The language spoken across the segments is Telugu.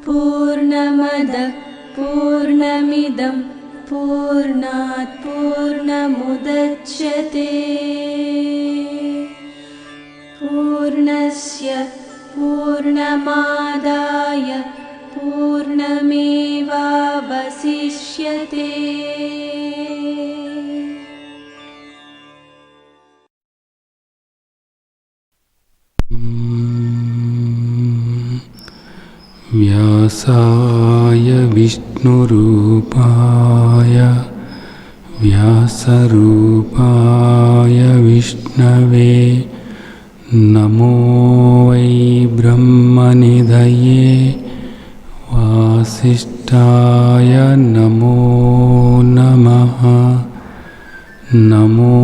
पूर्णमदः पूर्णमिदं पूर्णात् पूर्णमुदच्यते पूर्णस्य पूर्णमादाय पूर्णमेवावशिष्यते। व्यासाय विष्णुरूपाय व्यासरूपाय विष्णवे नमो वै ब्रह्मनिधये वासिष्ठाय नमो नमः। नमो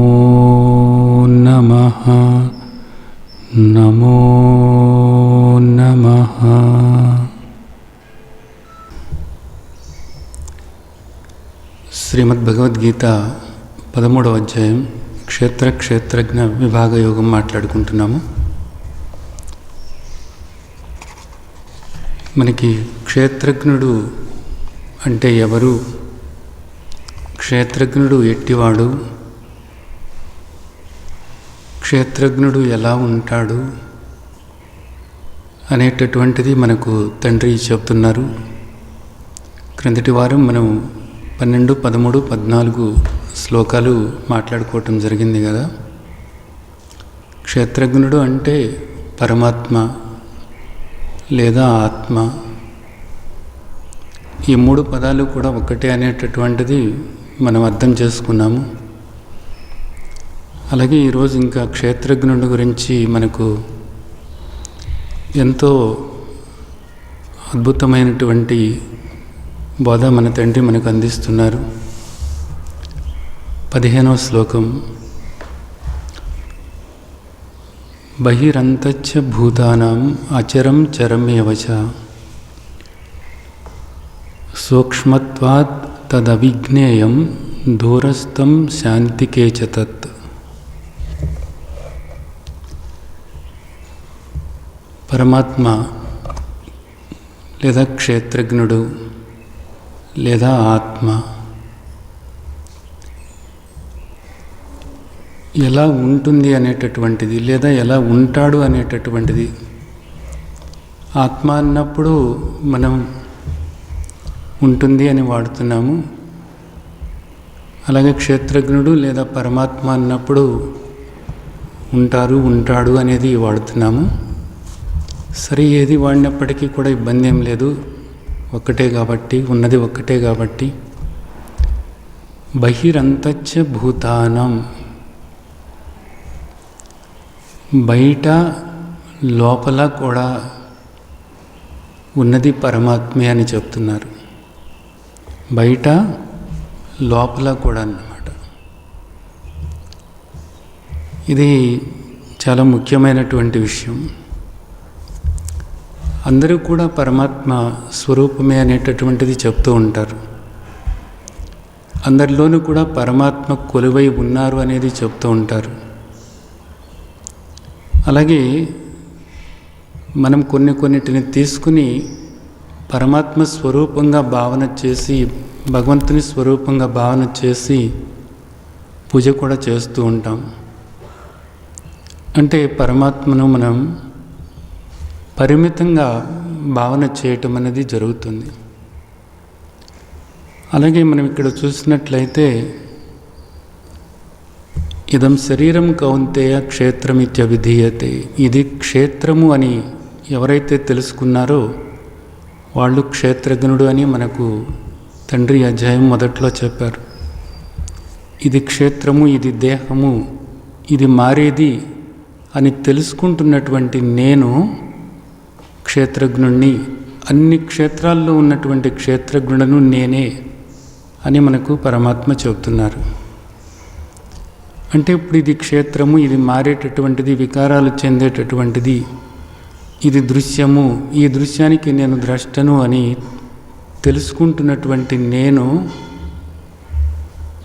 नमः नमो नमः। శ్రీమద్భగవద్గీత 13వ అధ్యాయం క్షేత్రజ్ఞ విభాగ యోగం మాట్లాడుకుంటున్నాము. మనకి క్షేత్రజ్ఞుడు అంటే ఎవరు, క్షేత్రజ్ఞుడు ఎట్టివాడు, క్షేత్రజ్ఞుడు ఎలా ఉంటాడు అనేటటువంటిది మనకు తండ్రి చెప్తున్నారు. క్రిందటి వారం మనం 12, 13, 14 శ్లోకాలు మాట్లాడుకోవటం జరిగింది కదా. క్షేత్రజ్ఞుడు అంటే పరమాత్మ లేదా ఆత్మ. ఈ 3 పదాలు కూడా ఒకటే అనేటటువంటిది మనం అర్థం చేసుకున్నాము. అలాగే ఈరోజు ఇంకా క్షేత్రజ్ఞుడి గురించి మనకు ఎంతో అద్భుతమైనటువంటి బోధ మన తండ్రి మనకు అందిస్తున్నారు. 15వ శ్లోకం. బహిరంతచ్చ భూతానాం అచరం చరమేవచ సూక్ష్మత్వాత్ తదవిజ్ఞేయం దూరస్థం శాంతికే చ తత్. పరమాత్మ లేదా క్షేత్రజ్ఞుడు లేదా ఆత్మ ఎలా ఉంటుంది అనేటటువంటిది, లేదా ఎలా ఉంటాడు అనేటటువంటిది. ఆత్మ అన్నప్పుడు మనం ఉంటుంది అని వాడుతున్నాము. అలాగే క్షేత్రజ్ఞుడు లేదా పరమాత్మ అన్నప్పుడు ఉంటాడు అనేది వాడుతున్నాము. సరే, ఏది వాడినప్పటికీ కూడా ఇబ్బంది ఏం లేదు, ఒక్కటే కాబట్టి, ఉన్నది ఒక్కటే కాబట్టి. బహిరంతచ్చ భూతానం, బయట లోపల కూడా ఉన్నది పరమాత్మే అని చెప్తున్నారు. బయట లోపల కూడా అన్నమాట. ఇది చాలా ముఖ్యమైనటువంటి విషయం. అందరూ కూడా పరమాత్మ స్వరూపమే అనేటటువంటిది చెప్తూ ఉంటారు. అందరిలోనూ కూడా పరమాత్మ కొలువై ఉన్నారు అనేది చెప్తూ ఉంటారు. అలాగే మనం కొన్నిటిని తీసుకుని పరమాత్మ స్వరూపంగా భావన చేసి, భగవంతుని స్వరూపంగా భావన చేసి పూజ కూడా చేస్తూ ఉంటాం. అంటే పరమాత్మను మనం పరిమితంగా భావన చేయటం అనేది జరుగుతుంది. అలాగే మనం ఇక్కడ చూసినట్లయితే ఇదం శరీరం కౌంతేయ క్షేత్రమిత్యవిధీయతే, ఇది క్షేత్రము అని ఎవరైతే తెలుసుకున్నారో వాళ్ళు క్షేత్రజ్ఞుడు అని మనకు తండ్రి అధ్యాయం మొదట్లో చెప్పారు. ఇది క్షేత్రము, ఇది దేహము, ఇది మారేది అని తెలుసుకుంటున్నటువంటి నేను క్షేత్రజ్ఞుణ్ణి, అన్ని క్షేత్రాల్లో ఉన్నటువంటి క్షేత్రజ్ఞుడను నేనే అని మనకు పరమాత్మ చెబుతున్నారు. అంటే ఇప్పుడు ఇది క్షేత్రము, ఇది మారేటటువంటిది, వికారాలు చెందేటటువంటిది, ఇది దృశ్యము, ఈ దృశ్యానికి నేను ద్రష్టను అని తెలుసుకుంటున్నటువంటి నేను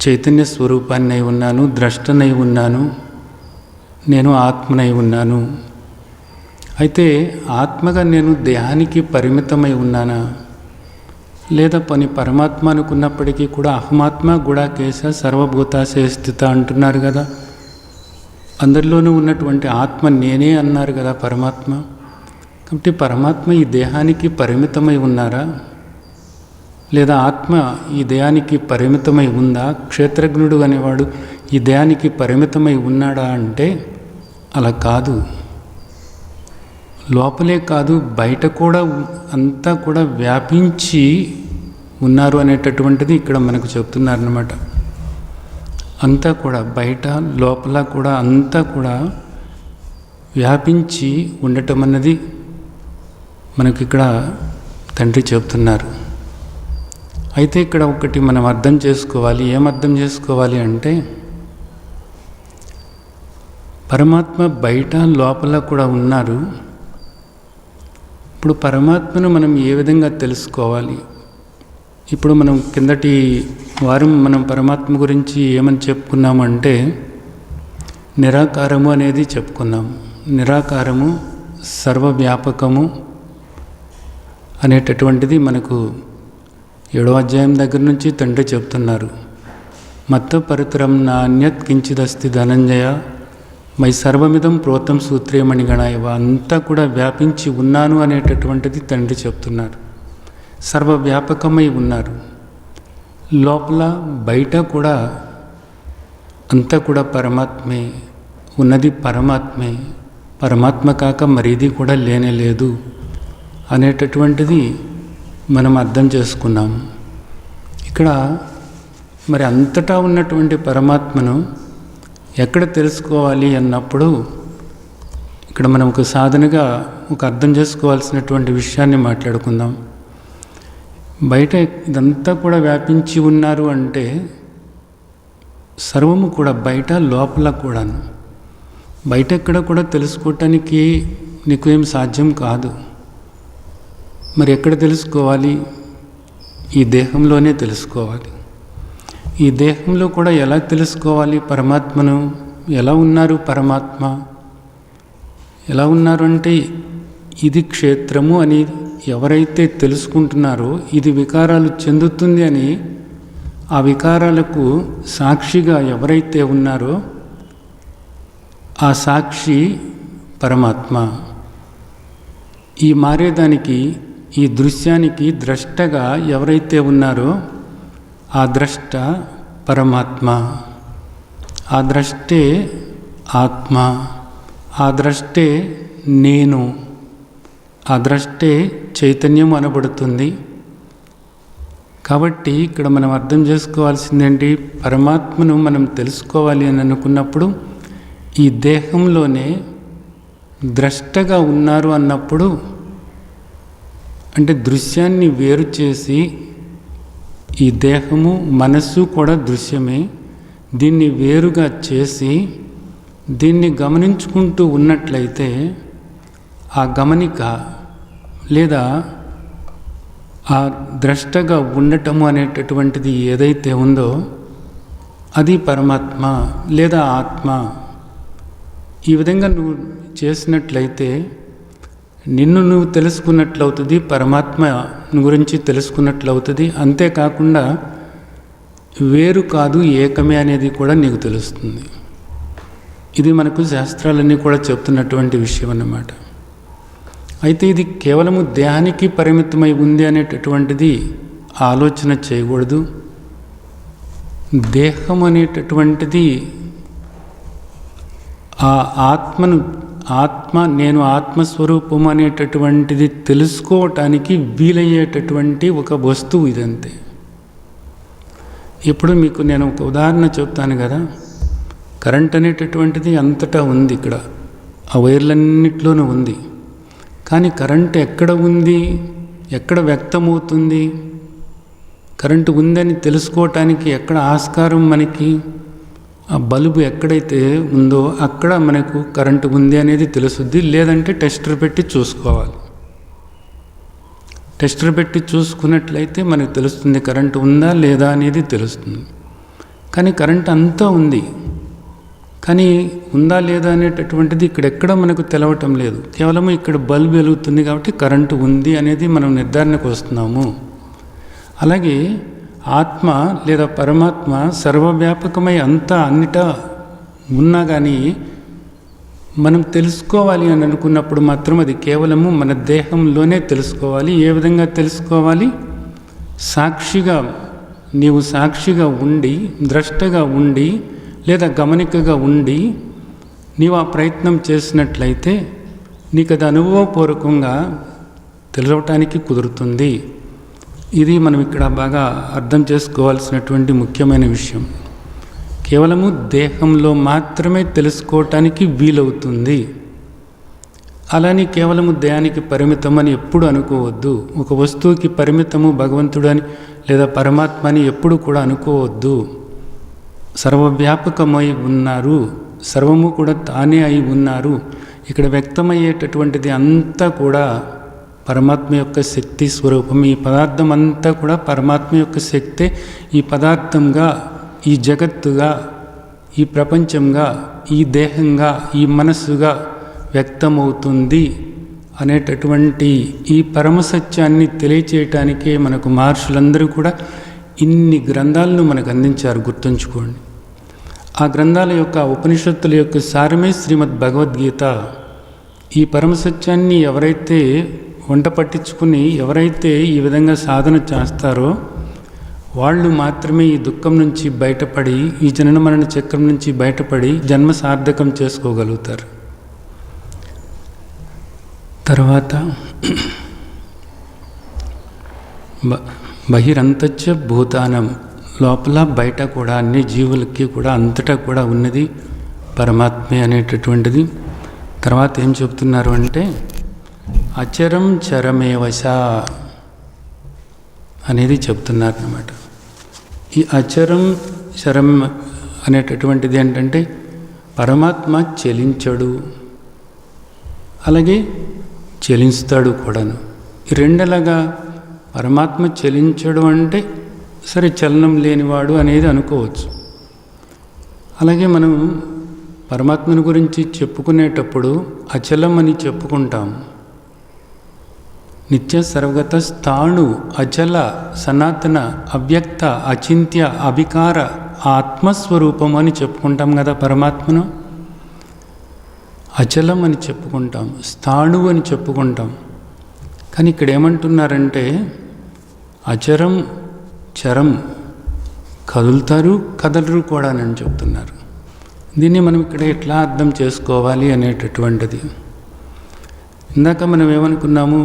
చైతన్య స్వరూపాన్ని ఉన్నాను, ద్రష్టనై ఉన్నాను. నేను ఆత్మనై ఉన్నాను. అయితే ఆత్మగా నేను దేహానికి పరిమితమై ఉన్నానా, లేదా పని పరమాత్మ అనుకున్నప్పటికీ కూడా అహమాత్మ గుడాకేశ సర్వభూతాశయ స్థిత అంటున్నారు కదా. అందరిలోనూ ఉన్నటువంటి ఆత్మ నేనే అన్నారు కదా పరమాత్మ. కాబట్టి పరమాత్మ ఈ దేహానికి పరిమితమై ఉన్నారా, లేదా ఆత్మ ఈ దేహానికి పరిమితమై ఉందా? క్షేత్రజ్ఞుడు అనేవాడు ఈ దేహానికి పరిమితమై ఉన్నాడా అంటే అలా కాదు. లోపలే కాదు, బయట కూడా అంతా కూడా వ్యాపించి ఉన్నారు అనేటటువంటిది ఇక్కడ మనకు చెప్తున్నారన్నమాట. అంతా కూడా బయట లోపల కూడా అంతా కూడా వ్యాపించి ఉండటం అన్నది మనకి ఇక్కడ తండ్రి చెప్తున్నారు. అయితే ఇక్కడ ఒకటి మనం అర్థం చేసుకోవాలి. ఏం అర్థం చేసుకోవాలి అంటే పరమాత్మ బయట లోపల కూడా ఉన్నారు. ఇప్పుడు పరమాత్మను మనం ఏ విధంగా తెలుసుకోవాలి? ఇప్పుడు మనం కిందటి వారం మనం పరమాత్మ గురించి ఏమని చెప్పుకున్నామంటే నిరాకారము అనేది చెప్పుకున్నాము. నిరాకారము, సర్వవ్యాపకము అనేటటువంటిది మనకు 7వ అధ్యాయం దగ్గర నుంచి తండ్రి చెప్తున్నారు. మత్త పరితరం నాణ్యత్ కించిదస్తి ధనంజయ మై సర్వమిదం ప్రోతం సూత్రేమణి గణాయవ. అంతా కూడా వ్యాపించి ఉన్నాను అనేటటువంటిది తండ్రి చెప్తున్నారు. సర్వవ్యాపకమై ఉన్నారు. లోపల బయట కూడా అంతా కూడా పరమాత్మే ఉన్నది. పరమాత్మే, పరమాత్మ కాక మరీది కూడా లేనేలేదు అనేటటువంటిది మనం అర్థం చేసుకున్నాం. ఇక్కడ మరి అంతటా ఉన్నటువంటి పరమాత్మను ఎక్కడ తెలుసుకోవాలి అన్నప్పుడు ఇక్కడ మనం ఒక సాధనగా ఒక అర్థం చేసుకోవాల్సినటువంటి విషయాన్ని మాట్లాడుకుందాం. బయట ఇదంతా కూడా వ్యాపించి ఉన్నారు అంటే సర్వము కూడా బయట లోపల కూడాను. బయట ఎక్కడ కూడా తెలుసుకోవటానికి నీకు ఏం సాధ్యం కాదు. మరి ఎక్కడ తెలుసుకోవాలి? ఈ దేహంలోనే తెలుసుకోవాలి. ఈ దేహంలో కూడా ఎలా తెలుసుకోవాలి పరమాత్మను? ఎలా ఉన్నారు పరమాత్మ? ఎలా ఉన్నారు అంటే ఇది క్షేత్రము అని ఎవరైతే తెలుసుకుంటున్నారో ఇది వికారాలు చెందుతుంది అని ఆ వికారాలకు సాక్షిగా ఎవరైతే ఉన్నారో ఆ సాక్షి పరమాత్మ. ఈ మారేదానికి, ఈ దృశ్యానికి ద్రష్టగా ఎవరైతే ఉన్నారో ఆ ద్రష్ట పరమాత్మ. ఆ ద్రష్టే ఆత్మ. ఆ ద్రష్టే నేను. ఆ ద్రష్టే చైతన్యం అనబడుతుంది. కాబట్టి ఇక్కడ మనం అర్థం చేసుకోవాల్సిందేంటి? పరమాత్మను మనం తెలుసుకోవాలి అని అనుకున్నప్పుడు ఈ దేహంలోనే ద్రష్టగా ఉన్నారు అన్నప్పుడు, అంటే దృశ్యాన్ని వేరు చేసి, ఈ దేహము మనస్సు కూడా దృశ్యమే, దీన్ని వేరుగా చేసి దీన్ని గమనించుకుంటూ ఉన్నట్లయితే ఆ గమనిక లేదా ఆ ద్రష్టగా ఉండటము అనేటటువంటిది ఏదైతే ఉందో అది పరమాత్మ లేదా ఆత్మ. ఈ విధంగా నువ్వు చేసినట్లయితే నిన్ను నువ్వు తెలుసుకున్నట్లవుతుంది, పరమాత్మ గురించి తెలుసుకున్నట్లవుతుంది. అంతేకాకుండా వేరు కాదు, ఏకమే అనేది కూడా నీకు తెలుస్తుంది. ఇది మనకు శాస్త్రాలన్నీ కూడా చెప్తున్నటువంటి విషయం అన్నమాట. అయితే ఇది కేవలము దేహానికి పరిమితమై ఉంది అనేటటువంటిది ఆలోచన చేయకూడదు. దేహం అనేటటువంటిది ఆ ఆత్మను, నేను ఆత్మస్వరూపం అనేటటువంటిది తెలుసుకోవటానికి వీలయ్యేటటువంటి ఒక వస్తువు ఇదంతే. ఇప్పుడు మీకు నేను ఒక ఉదాహరణ చెప్తాను కదా. కరెంట్ అనేటటువంటిది అంతటా ఉంది, ఇక్కడ ఆ వైర్లన్నిట్లోనూ ఉంది. కానీ కరెంట్ ఎక్కడ ఉంది, ఎక్కడ వ్యక్తమవుతుంది? కరెంటు ఉందని తెలుసుకోవటానికి ఎక్కడ ఆస్కారం మనకి? ఆ బల్బు ఎక్కడైతే ఉందో అక్కడ మనకు కరెంటు ఉంది అనేది తెలుస్తుంది. లేదంటే టెస్టర్ పెట్టి చూసుకోవాలి. టెస్టర్ పెట్టి చూసుకున్నట్లయితే మనకు తెలుస్తుంది కరెంటు ఉందా లేదా అనేది తెలుస్తుంది. కానీ కరెంట్ అంతా ఉంది, కానీ ఉందా లేదా అనేటటువంటిది ఇక్కడెక్కడ మనకు తెలవటం లేదు. కేవలం ఇక్కడ బల్బ్ వెలుగుతుంది కాబట్టి కరెంటు ఉంది అనేది మనం నిర్ధారణకు వస్తున్నాము. అలాగే ఆత్మ లేదా పరమాత్మ సర్వవ్యాపకమై అంతా అన్నిటా ఉన్నా కానీ మనం తెలుసుకోవాలి అని అనుకున్నప్పుడు మాత్రం అది కేవలము మన దేహంలోనే తెలుసుకోవాలి. ఏ విధంగా తెలుసుకోవాలి? సాక్షిగా, నీవు సాక్షిగా ఉండి, ద్రష్టగా ఉండి లేదా గమనికగా ఉండి నీవు ఆ ప్రయత్నం చేసినట్లయితే నీకు అది అనుభవపూర్వకంగా తెలవటానికి కుదురుతుంది. ఇది మనం ఇక్కడ బాగా అర్థం చేసుకోవాల్సినటువంటి ముఖ్యమైన విషయం. కేవలము దేహంలో మాత్రమే తెలుసుకోవటానికి వీలవుతుంది. అలాని కేవలము దేహానికి పరిమితం అని ఎప్పుడు అనుకోవద్దు. ఒక వస్తువుకి పరిమితము భగవంతుడు అని లేదా పరమాత్మ అని ఎప్పుడు కూడా అనుకోవద్దు. సర్వవ్యాపకమై ఉన్నారు, సర్వము కూడా తానే అయి ఉన్నారు. ఇక్కడ వ్యక్తమయ్యేటటువంటిది అంతా కూడా పరమాత్మ యొక్క శక్తి స్వరూపం. ఈ పదార్థం అంతా కూడా పరమాత్మ యొక్క శక్తే ఈ పదార్థంగా, ఈ జగత్తుగా, ఈ ప్రపంచంగా, ఈ దేహంగా, ఈ మనస్సుగా వ్యక్తమవుతుంది అనేటటువంటి ఈ పరమసత్యాన్ని తెలియచేయటానికే మనకు మహర్షులందరూ కూడా ఇన్ని గ్రంథాలను మనకు అందించారు. గుర్తుంచుకోండి, ఆ గ్రంథాల యొక్క ఉపనిషత్తుల యొక్క సారమే శ్రీమద్ భగవద్గీత. ఈ పరమసత్యాన్ని ఎవరైతే వంట పట్టించుకుని ఎవరైతే ఈ విధంగా సాధన చేస్తారో వాళ్ళు మాత్రమే ఈ దుఃఖం నుంచి బయటపడి, ఈ జనన మరణ చక్రం నుంచి బయటపడి జన్మ సార్థకం చేసుకోగలుగుతారు. తర్వాత బహిరంతచ్చ భూతానం, లోపల బయట కూడా అన్ని జీవులకి కూడా అంతటా కూడా ఉన్నది పరమాత్మే అనేటటువంటిది. తర్వాత ఏం చెప్తున్నారు అంటే అచరం చరమేవశ అనేది చెప్తున్నారు అన్నమాట. ఈ అచరం చరం అనేటటువంటిది ఏంటంటే పరమాత్మ చెలించడు, అలాగే చెలిస్తాడు కూడాను. ఈ రెండలాగా పరమాత్మ చెలించడు అంటే సరే చలనం లేనివాడు అనేది అనుకోవచ్చు. అలాగే మనం పరమాత్మని గురించి చెప్పుకునేటప్పుడు అచలం అని చెప్పుకుంటాం. నిత్య సర్వగత స్థాణు అచల సనాతన అవ్యక్త అచింత్య అవికార ఆత్మస్వరూపం అని చెప్పుకుంటాం కదా పరమాత్మను. అచలం అని చెప్పుకుంటాం, స్థాణు అని చెప్పుకుంటాం. కానీ ఇక్కడ ఏమంటున్నారంటే అచరం చరం, కదులుతారు కదలరు కూడా అని చెప్తున్నారు. దీన్ని మనం ఇక్కడ ఎట్లా అర్థం చేసుకోవాలి అనేటటువంటిది. ఇందాక మనం ఏమనుకున్నాము,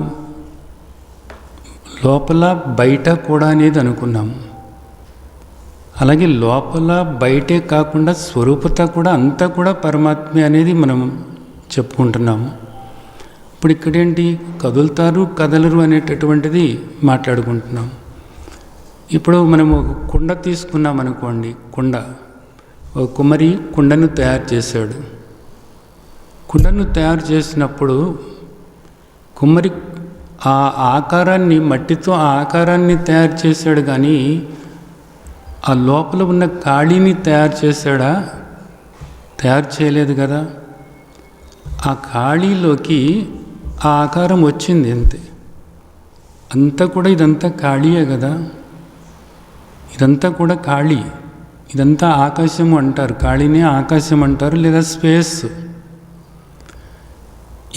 లోపల బయట కూడా అనేది అనుకున్నాము. అలాగే లోపల బయటే కాకుండా స్వరూపత కూడా అంతా కూడా పరమాత్మే అనేది మనం చెప్పుకుంటున్నాము. ఇప్పుడు ఇక్కడేంటి కదులుతారు కదలరు అనేటటువంటిది మాట్లాడుకుంటున్నాం. ఇప్పుడు మనము కుండ తీసుకున్నాం అనుకోండి, కుండ, ఒక కుమ్మరి కుండను తయారు చేశాడు. కుండను తయారు చేసినప్పుడు కుమ్మరి ఆ ఆకారాన్ని, మట్టితో ఆ ఆకారాన్ని తయారు చేశాడు, కానీ ఆ లోపల ఉన్న ఖాళీని తయారు చేశాడా? తయారు చేయలేదు కదా. ఆ ఖాళీలోకి ఆ ఆకారం వచ్చింది అంతే. అంతా కూడా ఇదంతా ఖాళీయే కదా. ఇదంతా కూడా ఖాళీ, ఇదంతా ఆకాశం అంటారు. ఖాళీనే ఆకాశం అంటారు, లేదా స్పేస్.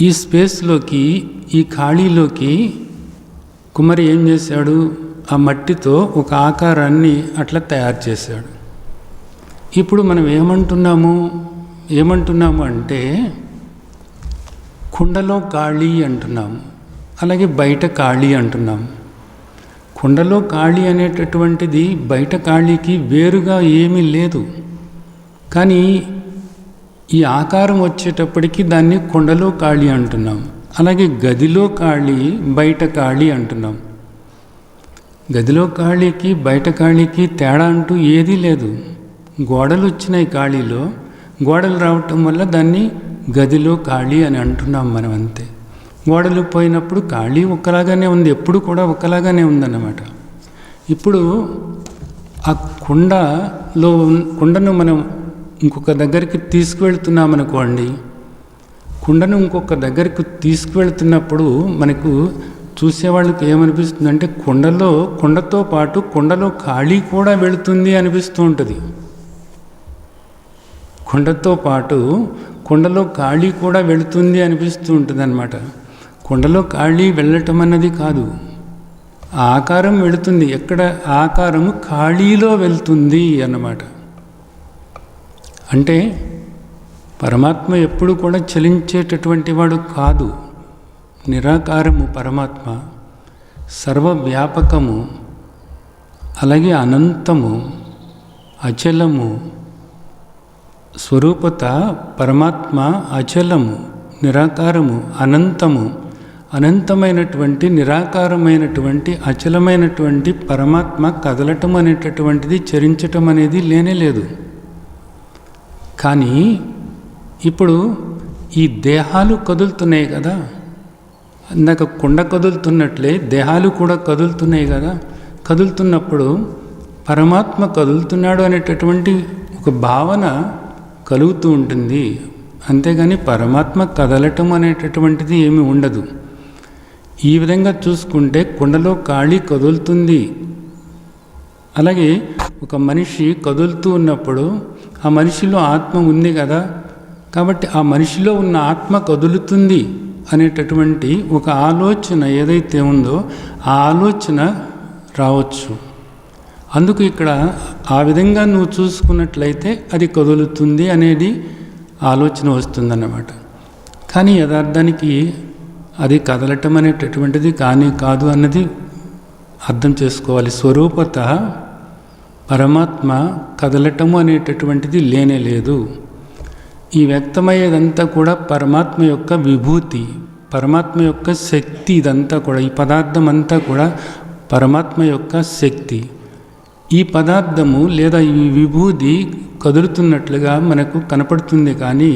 ఈ స్పేస్లోకి, ఈ ఖాళీలోకి కుమ్మరి ఏం చేశాడు? ఆ మట్టితో ఒక ఆకారాన్ని అట్లా తయారు చేశాడు. ఇప్పుడు మనం ఏమంటున్నాము అంటే కుండలో ఖాళీ అంటున్నాము, అలాగే బయట ఖాళీ అంటున్నాము. కుండలో ఖాళీ అనేటటువంటిది బయట ఖాళీకి వేరుగా ఏమీ లేదు. కానీ ఈ ఆకారం వచ్చేటప్పటికి దాన్ని కుండలో ఖాళీ అంటున్నాం. అలాగే గదిలో ఖాళీ, బయట ఖాళీ అంటున్నాం. గదిలో ఖాళీకి బయట ఖాళీకి తేడా అంటూ ఏదీ లేదు. గోడలు వచ్చినాయి ఖాళీలో, గోడలు రావటం వల్ల దాన్ని గదిలో ఖాళీ అని అంటున్నాం మనం అంతే. గోడలు పోయినప్పుడు ఖాళీ ఒక్కలాగానే ఉంది, ఎప్పుడు కూడా ఒక్కలాగానే ఉందన్నమాట. ఇప్పుడు ఆ కుండను మనం ఇంకొక దగ్గరికి తీసుకువెళ్తున్నామనుకోండి, కుండను ఇంకొక దగ్గరికి తీసుకువెళ్తున్నప్పుడు మనకు చూసేవాళ్ళకి ఏమనిపిస్తుందంటే కుండతో పాటు కుండలో ఖాళీ కూడా వెళుతుంది అనిపిస్తూ ఉంటుంది. కుండతో పాటు కుండలో ఖాళీ కూడా వెళుతుంది అనిపిస్తూ ఉంటుంది అన్నమాట. కుండలో ఖాళీ వెళ్ళటం అన్నది కాదు, ఆకారం వెళుతుంది. ఎక్కడ ఆకారము ఖాళీలో వెళ్తుంది అన్నమాట. అంటే పరమాత్మ ఎప్పుడు కూడా చలించేటటువంటి వాడు కాదు. నిరాకారము పరమాత్మ, సర్వవ్యాపకము, అలాగే అనంతము, అచలము. స్వరూపత పరమాత్మ అచలము, నిరాకారము, అనంతము. అనంతమైనటువంటి నిరాకారమైనటువంటి అచలమైనటువంటి పరమాత్మ కదలటం అనేటటువంటిది, చరించటం అనేది లేనేలేదు. కానీ ఇప్పుడు ఈ దేహాలు కదులుతున్నాయి కదా, ఇందాక కుండ కదులుతున్నట్లే దేహాలు కూడా కదులుతున్నాయి కదా. కదులుతున్నప్పుడు పరమాత్మ కదులుతున్నాడు అనేటటువంటి ఒక భావన కలుగుతూ ఉంటుంది. అంతేగాని పరమాత్మ కదలటం అనేటటువంటిది ఏమీ ఉండదు. ఈ విధంగా చూసుకుంటే కుండలో ఖాళీ కదులుతుంది. అలాగే ఒక మనిషి కదులుతూ ఉన్నప్పుడు ఆ మనిషిలో ఆత్మ ఉంది కదా, కాబట్టి ఆ మనిషిలో ఉన్న ఆత్మ కదులుతుంది అనేటటువంటి ఒక ఆలోచన ఏదైతే ఉందో ఆ ఆలోచన రావచ్చు. అందుకు ఇక్కడ ఆ విధంగా నువ్వు చూసుకున్నట్లయితే అది కదులుతుంది అనేది ఆలోచన వస్తుందన్నమాట. కానీ యథార్థానికి అది కదలటం అనేటటువంటిది కాదు అన్నది అర్థం చేసుకోవాలి. స్వరూపత పరమాత్మ కదలటము అనేటటువంటిది లేనేలేదు. ఈ వ్యక్తమయ్యేదంతా కూడా పరమాత్మ యొక్క విభూతి, పరమాత్మ యొక్క శక్తి. ఇదంతా కూడా, ఈ పదార్థం అంతా కూడా పరమాత్మ యొక్క శక్తి. ఈ పదార్థము లేదా ఈ విభూతి కదులుతున్నట్లుగా మనకు కనపడుతుంది, కానీ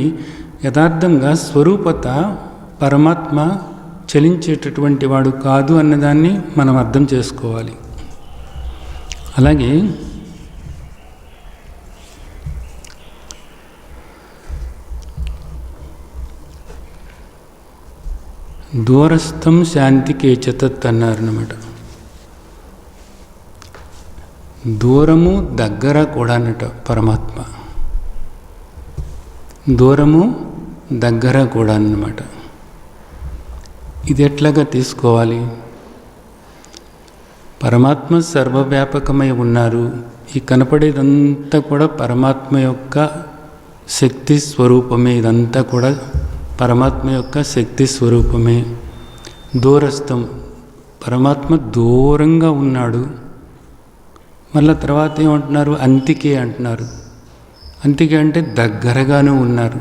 యథార్థంగా స్వరూపత పరమాత్మ చలించేటటువంటి వాడు కాదు అన్నదాన్ని మనం అర్థం చేసుకోవాలి. అలాగే దూరస్థం శాంతికేచతత్ అన్నారన్నమాట. దూరము దగ్గర కూడా అన్నట పరమాత్మ, దూరము దగ్గర కూడా అన్నమాట. ఇది ఎట్లాగా తీసుకోవాలి? పరమాత్మ సర్వవ్యాపకమై ఉన్నారు. ఈ కనపడేదంతా కూడా పరమాత్మ యొక్క శక్తి స్వరూపమే. ఇదంతా కూడా పరమాత్మ యొక్క శక్తి స్వరూపమే. దూరస్థం, పరమాత్మ దూరంగా ఉన్నాడు. మళ్ళీ తర్వాత ఏమంటున్నారు? అంతికే అంటున్నారు. అంతికే అంటే దగ్గరగాను ఉన్నారు,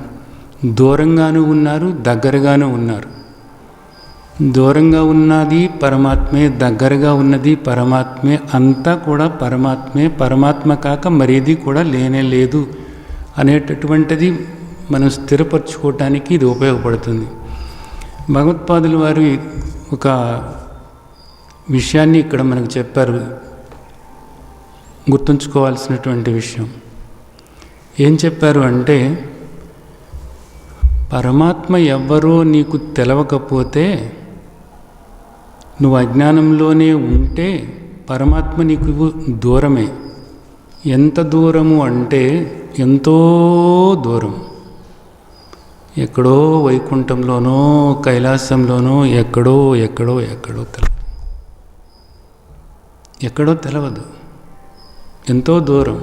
దూరంగాను ఉన్నారు, దగ్గరగాను ఉన్నారు. దూరంగా ఉన్నది పరమాత్మే, దగ్గరగా ఉన్నది పరమాత్మే, అంతా కూడా పరమాత్మే. పరమాత్మ కాక మరేది కూడా లేనే లేదు అనేటటువంటిది మనం స్థిరపరచుకోవటానికి ఇది ఉపయోగపడుతుంది. భగవత్పాదులు వారు ఒక విషయాన్ని ఇక్కడ మనకు చెప్పారు, గుర్తుంచుకోవాల్సినటువంటి విషయం. ఏం చెప్పారు అంటే, పరమాత్మ ఎవ్వరో నీకు తెలవకపోతే, నువ్వు అజ్ఞానంలోనే ఉంటే పరమాత్మ నీకు దూరమే. ఎంత దూరము అంటే ఎంతో దూరం. ఎక్కడో వైకుంఠంలోనో కైలాసంలోనో ఎక్కడో తెలవదు. ఎంతో దూరం.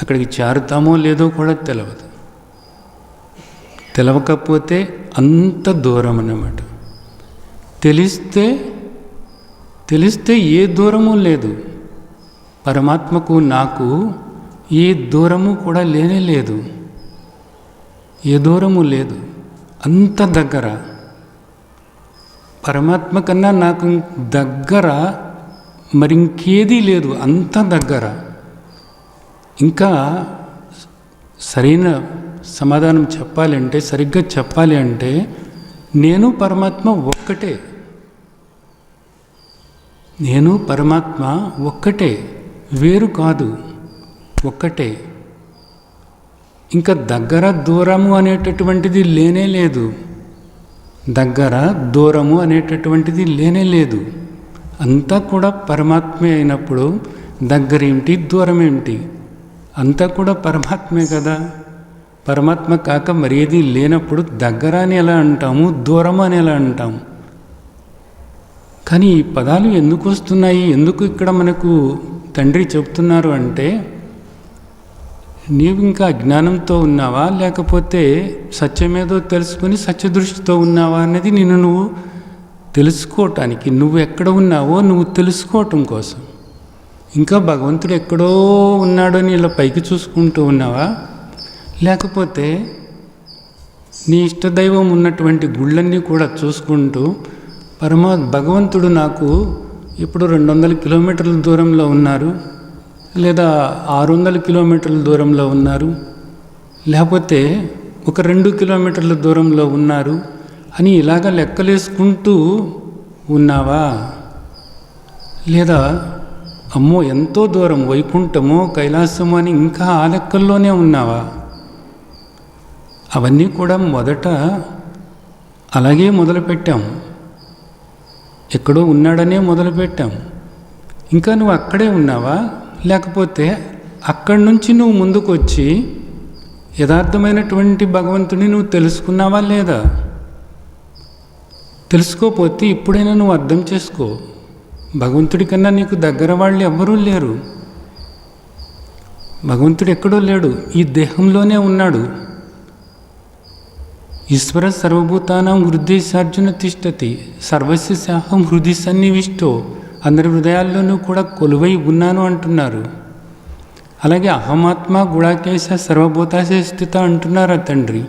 అక్కడికి చేరుతామో లేదో కూడా తెలవదు. తెలవకపోతే అంత దూరం అన్నమాట. తెలిస్తే ఏ దూరము లేదు. పరమాత్మకు నాకు ఏ దూరము కూడా లేనే లేదు, ఏ దూరము లేదు. అంత దగ్గర. పరమాత్మ కన్నా నాకు దగ్గర మరింకేదీ లేదు, అంత దగ్గర. ఇంకా సరైన సమాధానం చెప్పాలంటే, సరిగ్గా చెప్పాలి అంటే, నేను పరమాత్మ ఒక్కటే. నేను పరమాత్మ ఒక్కటే, వేరు కాదు, ఒక్కటే. ఇంకా దగ్గర దూరము అనేటటువంటిది లేనే లేదు. దగ్గర దూరము అనేటటువంటిది లేనే లేదు. అంతా కూడా పరమాత్మే అయినప్పుడు దగ్గరేమిటి, దూరం ఏమిటి? అంతా కూడా పరమాత్మే కదా. పరమాత్మ కాక మరేది లేనప్పుడు దగ్గర అని ఎలా అంటాము, దూరం అని ఎలా అంటాము? కానీ ఈ పదాలు ఎందుకు వస్తున్నాయి, ఎందుకు ఇక్కడ మనకు తండ్రి చెప్తున్నారు అంటే, నీవు ఇంకా అజ్ఞానంతో ఉన్నావా, లేకపోతే సత్యమేదో తెలుసుకుని సత్యదృష్టితో ఉన్నావా అనేది నిన్ను నువ్వు తెలుసుకోవటానికి, నువ్వు ఎక్కడ ఉన్నావో నువ్వు తెలుసుకోవటం కోసం. ఇంకా భగవంతుడు ఎక్కడో ఉన్నాడని ఇలా పైకి చూసుకుంటూ ఉన్నావా, లేకపోతే నీ ఇష్టదైవం ఉన్నటువంటి గుళ్ళన్నీ కూడా చూసుకుంటూ భగవంతుడు నాకు ఇప్పుడు 200 కిలోమీటర్ల దూరంలో ఉన్నారు, లేదా 600 కిలోమీటర్ల దూరంలో ఉన్నారు, లేకపోతే ఒక 2 కిలోమీటర్ల దూరంలో ఉన్నారు అని ఇలాగ లెక్కలేసుకుంటూ ఉన్నావా? లేదా అమ్మో ఎంతో దూరం వైకుంఠమో కైలాసమో అని ఇంకా ఆ లెక్కల్లోనే ఉన్నావా? అవన్నీ కూడా మొదట అలాగే మొదలుపెట్టాం, ఎక్కడో ఉన్నాడనే మొదలుపెట్టాం. ఇంకా నువ్వు అక్కడే ఉన్నావా, లేకపోతే అక్కడి నుంచి నువ్వు ముందుకు వచ్చి యథార్థమైనటువంటి భగవంతుని నువ్వు తెలుసుకున్నావా లేదా? తెలుసుకోపోతే ఇప్పుడైనా నువ్వు అర్థం చేసుకో. భగవంతుడి కన్నా నీకు దగ్గర వాళ్ళు ఎవ్వరూ లేరు. భగవంతుడు ఎక్కడో లేడు, ఈ దేహంలోనే ఉన్నాడు. ఈశ్వర సర్వభూతానాం హృదయసార్జున తిష్టతి సర్వస్య సాహం హృదయ సన్నివిష్టో, అందరి హృదయాల్లోనూ కూడా కొలువై ఉన్నాను అంటున్నారు. అలాగే అహమాత్మ గుడాకేశ సర్వభూతాశే స్థిత అంటున్నారు తండ్రి.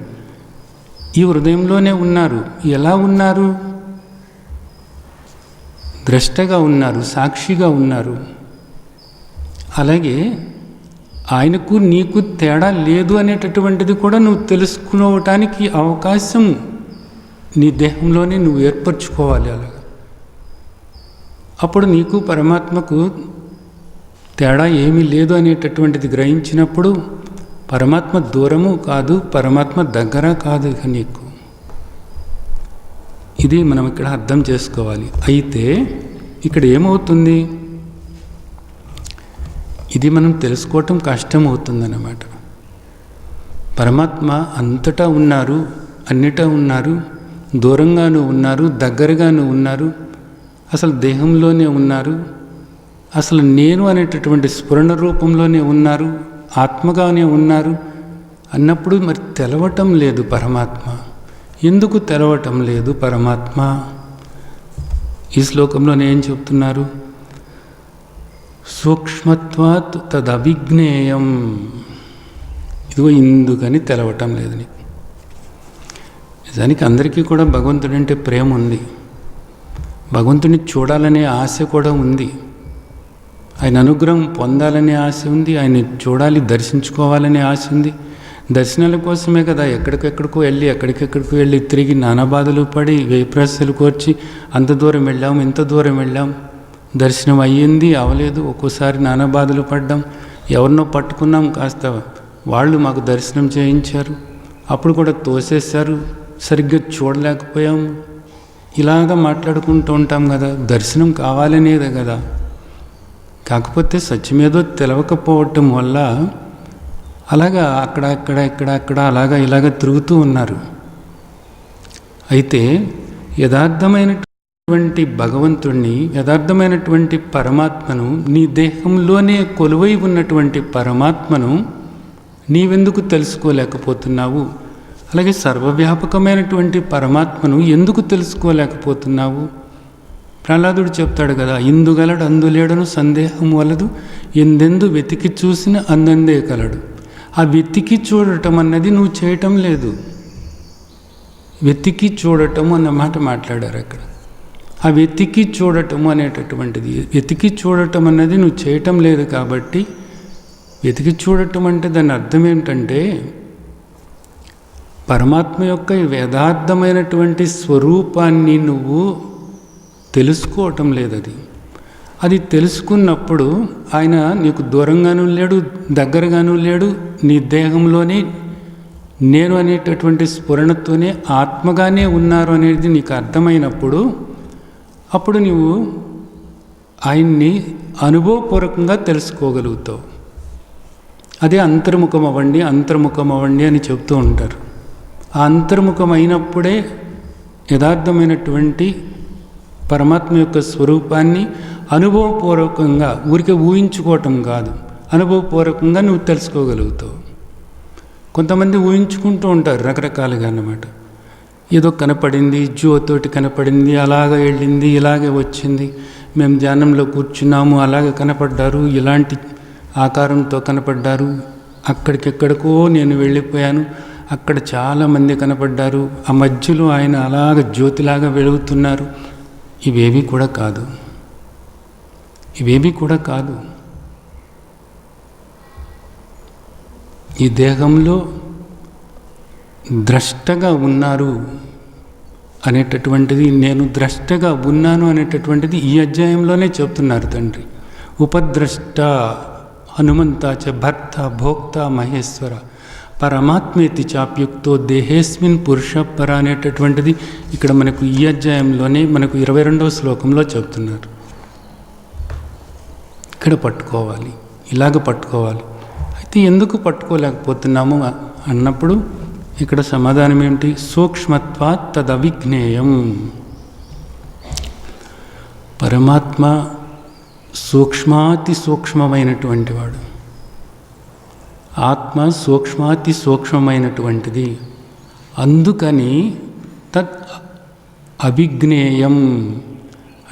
ఈ హృదయంలోనే ఉన్నారు. ఎలా ఉన్నారు? ద్రష్టగా ఉన్నారు, సాక్షిగా ఉన్నారు. అలాగే ఆయనకు నీకు తేడా లేదు అనేటటువంటిది కూడా నువ్వు తెలుసుకోవటానికి అవకాశం నీ దేహంలోనే నువ్వు ఏర్పరచుకోవాలి. అలాగా అప్పుడు నీకు పరమాత్మకు తేడా ఏమీ లేదు అనేటటువంటిది గ్రహించినప్పుడు పరమాత్మ దూరము కాదు, పరమాత్మ దగ్గర కాదు ఇక నీకు. ఇది మనం ఇక్కడ అర్థం చేసుకోవాలి. అయితే ఇక్కడ ఏమవుతుంది, ఇది మనం తెలుసుకోవటం కష్టమవుతుందన్నమాట. పరమాత్మ అంతటా ఉన్నారు, అన్నిటా ఉన్నారు, దూరంగానూ ఉన్నారు, దగ్గరగానూ ఉన్నారు, అసలు దేహంలోనే ఉన్నారు, అసలు నేను అనేటటువంటి స్ఫురణ రూపంలోనే ఉన్నారు, ఆత్మగానే ఉన్నారు అన్నప్పుడు మరి తెలవటం లేదు పరమాత్మ. ఎందుకు తెలవటం లేదు పరమాత్మ? ఈ శ్లోకంలో ఏం చెప్తున్నారు? సూక్ష్మత్వాత్ తదవిజ్ఞేయం. ఇదిగో ఇందుకని తెలవటం లేదు నీకు. నిజానికి అందరికీ కూడా భగవంతుడు అంటే ప్రేమ ఉంది, భగవంతుని చూడాలనే ఆశ కూడా ఉంది, ఆయన అనుగ్రహం పొందాలనే ఆశ ఉంది, ఆయన చూడాలి, దర్శించుకోవాలనే ఆశ ఉంది. దర్శనాల కోసమే కదా ఎక్కడికెక్కడికో వెళ్ళి తిరిగి నానా బాధలు పడి వేప్రసలు కోర్చి అంత దూరం వెళ్ళాం, ఇంత దూరం వెళ్ళాం, దర్శనం అయ్యింది అవలేదు, ఒక్కోసారి నానా బాధలు పడ్డాం, ఎవరినో పట్టుకున్నాం, కాస్త వాళ్ళు మాకు దర్శనం చేయించారు, అప్పుడు కూడా తోసేశారు, సరిగ్గా చూడలేకపోయాం, ఇలాగ మాట్లాడుకుంటూ ఉంటాం కదా. దర్శనం కావాలనేదే కదా. కాకపోతే సత్యమేదో తెలవకపోవటం వల్ల అలాగా అక్కడ అలాగా ఇలాగ తిరుగుతూ ఉన్నారు. అయితే యథార్థమైనటువంటి భగవంతుణ్ణి, యథార్థమైనటువంటి పరమాత్మను, నీ దేహంలోనే కొలువై ఉన్నటువంటి పరమాత్మను నీవెందుకు తెలుసుకోలేకపోతున్నావు? అలాగే సర్వవ్యాపకమైనటువంటి పరమాత్మను ఎందుకు తెలుసుకోలేకపోతున్నావు? ప్రహ్లాదుడు చెప్తాడు కదా, ఇందుగలడు అందులేడను సందేహం వలదు, ఎందెందు వెతికి చూసిన అందందే కలడు. ఆ వెతికి చూడటం అన్నది నువ్వు చేయటం లేదు. వెతికి చూడటం అన్న మాట మాట్లాడారు అక్కడ. ఆ వెతికి చూడటము అనేటటువంటిది, వెతికి చూడటం అన్నది నువ్వు చేయటం లేదు. కాబట్టి వెతికి చూడటం అంటే దాని అర్థం ఏంటంటే పరమాత్మ యొక్క యథార్థమైనటువంటి స్వరూపాన్ని నువ్వు తెలుసుకోవటం లేదు. అది తెలుసుకున్నప్పుడు ఆయన నీకు దూరంగానూ లేడు, దగ్గరగానూ లేడు, నీ దేహంలోనే నేను అనేటటువంటి స్ఫురణతోనే ఆత్మగానే ఉన్నారు అనేది నీకు అర్థమైనప్పుడు అప్పుడు నువ్వు ఆయన్ని అనుభవపూర్వకంగా తెలుసుకోగలుగుతావు. అదే అంతర్ముఖం అవ్వండి, అంతర్ముఖం అవ్వండి అని చెప్తూ ఉంటారు. ఆ అంతర్ముఖం అయినప్పుడే యథార్థమైనటువంటి పరమాత్మ యొక్క స్వరూపాన్ని అనుభవపూర్వకంగా, ఊరికే ఊహించుకోవటం కాదు, అనుభవపూర్వకంగా నువ్వు తెలుసుకోగలుగుతావు. కొంతమంది ఊహించుకుంటూ ఉంటారు రకరకాలుగా అన్నమాట. ఏదో కనపడింది, జ్యోతోటి కనపడింది, అలాగే వెళ్ళింది, ఇలాగే వచ్చింది, మేము ధ్యానంలో కూర్చున్నాము, అలాగే కనపడ్డారు, ఇలాంటి ఆకారంతో కనపడ్డారు, అక్కడికెక్కడికో నేను వెళ్ళిపోయాను, అక్కడ చాలామంది కనపడ్డారు, ఆ మధ్యలో ఆయన అలాగ జ్యోతిలాగా వెలుగుతున్నారు. ఇవేవి కూడా కాదు, ఇవేవి కూడా కాదు. ఈ దేహంలో ద్రష్టగా ఉన్నారు అనేటటువంటిది, నేను ద్రష్టగా ఉన్నాను అనేటటువంటిది ఈ అధ్యాయంలోనే చెప్తున్నారు తండ్రి. ఉపద్రష్ట హనుమంతాచ భర్త భోక్త మహేశ్వర పరమాత్మేతి చాప్యుక్తో దేహేస్మిన్ పురుషపర అనేటటువంటిది ఇక్కడ మనకు ఈ అధ్యాయంలోనే మనకు 22వ శ్లోకంలో చెప్తున్నారు. ఇక్కడ పట్టుకోవాలి, ఇలాగ పట్టుకోవాలి. అయితే ఎందుకు పట్టుకోలేకపోతున్నాము అన్నప్పుడు ఇక్కడ సమాధానం ఏమిటి? సూక్ష్మత్వాత్ తదవిజ్ఞేయం. పరమాత్మ సూక్ష్మాతి సూక్ష్మమైనటువంటి వాడు, ఆత్మ సూక్ష్మాతి సూక్ష్మమైనటువంటిది. అందుకని తత్ అవిజ్ఞేయం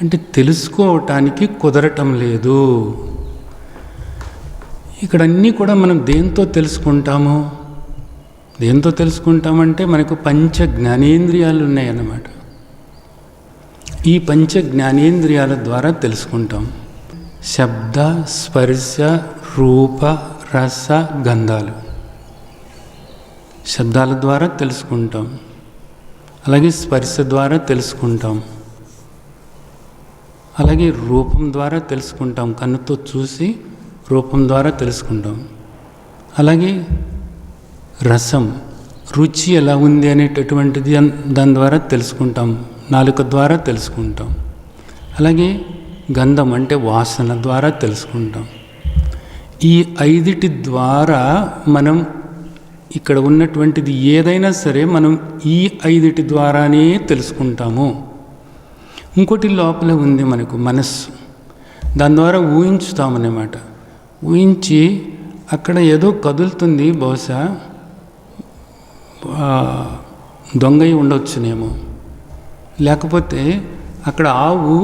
అంటే తెలుసుకోవటానికి కుదరటం లేదు. ఇక్కడ అన్నీ కూడా మనం దేంతో తెలుసుకుంటాము? దేంతో తెలుసుకుంటామంటే మనకు పంచ జ్ఞానేంద్రియాలు ఉన్నాయన్నమాట. ఈ పంచ జ్ఞానేంద్రియాల ద్వారా తెలుసుకుంటాం. శబ్ద, స్పర్శ, రూప, రస, గంధాలు. శబ్దాల ద్వారా తెలుసుకుంటాం, అలాగే స్పర్శ ద్వారా తెలుసుకుంటాం, అలాగే రూపం ద్వారా తెలుసుకుంటాం, కన్నుతో చూసి రూపం ద్వారా తెలుసుకుంటాం. అలాగే రసం, రుచి ఎలా ఉంది అనేటటువంటిది దాని ద్వారా తెలుసుకుంటాం, నాలుక ద్వారా తెలుసుకుంటాం. అలాగే గంధం అంటే వాసన ద్వారా తెలుసుకుంటాం. ఈ ఐదిటి ద్వారా మనం ఇక్కడ ఉన్నటువంటిది ఏదైనా సరే మనం ఈ ఐదిటి ద్వారానే తెలుసుకుంటాము. ఇంకోటి లోపల ఉంది మనకు మనస్సు, దాని ద్వారా ఊహించుతామన్నమాట. ఊహించి అక్కడ ఏదో కదులుతుంది, బహుశా దొంగై ఉండవచ్చునేమో, లేకపోతే అక్కడ ఆవు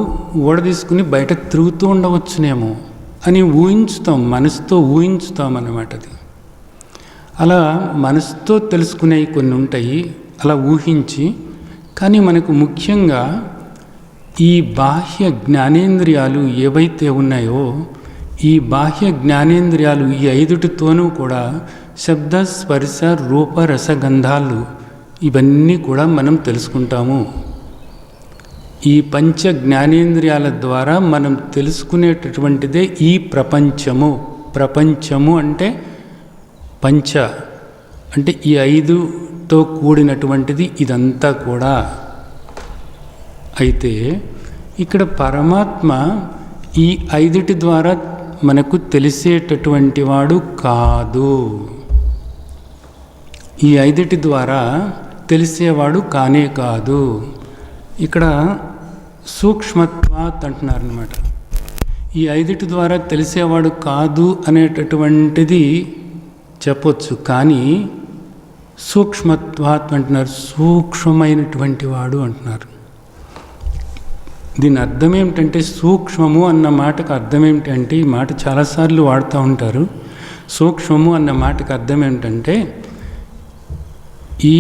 ఓడ తీసుకుని బయట తిరుగుతూ ఉండవచ్చునేమో అని ఊహించుతాం, మనసుతో ఊహించుతాం అన్నమాట. అది అలా మనసుతో తెలుసుకునేవి కొన్ని ఉంటాయి, అలా ఊహించి. కానీ మనకు ముఖ్యంగా ఈ బాహ్య జ్ఞానేంద్రియాలు ఏవైతే ఉన్నాయో, ఈ బాహ్య జ్ఞానేంద్రియాలు ఈ ఐదుటితోనూ కూడా శబ్ద, స్పర్శ, రూప, రసగంధాలు ఇవన్నీ కూడా మనం తెలుసుకుంటాము. ఈ పంచ జ్ఞానేంద్రియాల ద్వారా మనం తెలుసుకునేటటువంటిదే ఈ ప్రపంచము. ప్రపంచము అంటే పంచ అంటే ఈ ఐదుతో కూడినటువంటిది ఇదంతా కూడా. అయితే ఇక్కడ పరమాత్మ ఈ ఐదుటి ద్వారా మనకు తెలిసేటటువంటి వాడు కాదు. ఈ ఐదుటి ద్వారా తెలిసేవాడు కానే కాదు. ఇక్కడ సూక్ష్మత్వాత్ అంటున్నారు అన్నమాట. ఈ ఐదుటి ద్వారా తెలిసేవాడు కాదు అనేటటువంటిది చెప్పొచ్చు, కానీ సూక్ష్మత్వాత్ అంటున్నారు, సూక్ష్మమైనటువంటి వాడు అంటున్నారు. దీని అర్థం ఏమిటంటే, సూక్ష్మము అన్న మాటకు అర్థం ఏమిటంటే, ఈ మాట చాలాసార్లు వాడుతూ ఉంటారు. సూక్ష్మము అన్న మాటకు అర్థం ఏమిటంటే, ఈ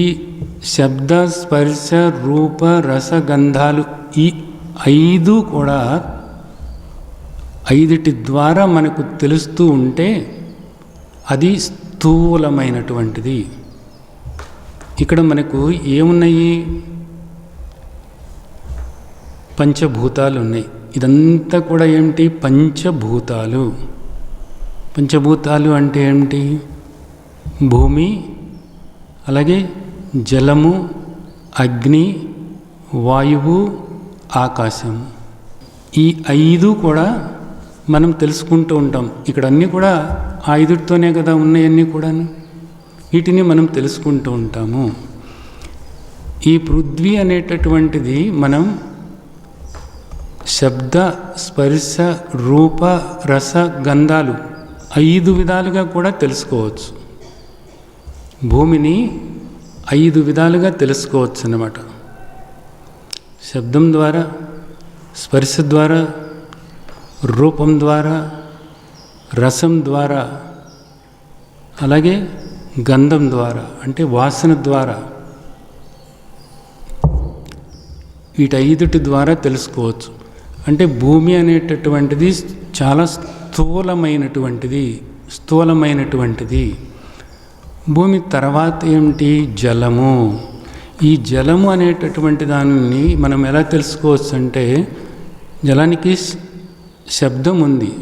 శబ్ద, స్పర్శ, రూప, రసగంధాలు ఈ ఐదు కూడా ఐదుటి ద్వారా మనకు తెలుస్తూ ఉంటే అది స్థూలమైనటువంటిది. ఇక్కడ మనకు ఏమున్నాయి? పంచభూతాలు ఉన్నాయి. ఇదంతా కూడా ఏమిటి? పంచభూతాలు. పంచభూతాలు అంటే ఏమిటి? భూమి, అలాగే జలము, అగ్ని, వాయువు, ఆకాశం. ఈ 5 కూడా మనం తెలుసుకుంటూ ఉంటాం. ఇక్కడ అన్నీ కూడా ఆ 5తోనే కదా ఉన్నాయన్నీ కూడాను. వీటిని మనం తెలుసుకుంటూ ఉంటాము. ఈ పృథ్వీ అనేటటువంటిది మనం శబ్ద, స్పర్శ, రూప, రస, గంధాలు 5 విధాలుగా కూడా తెలుసుకోవచ్చు. భూమిని 5 విధాలుగా తెలుసుకోవచ్చు అన్నమాట. శబ్దం ద్వారా, స్పర్శ ద్వారా, రూపం ద్వారా, రసం ద్వారా, అలాగే గంధం ద్వారా అంటే వాసన ద్వారా, వీటి ద్వారా తెలుసుకోవచ్చు. అంటే భూమి అనేటటువంటిది చాలా స్థూలమైనటువంటిది. భూమి తర్వాత ఏమిటి? జలము. ఈ జలము అనేటటువంటి దానిని మనం ఎలా తెలుసుకోవచ్చు అంటే, జలానికి శబ్దం ఉంది,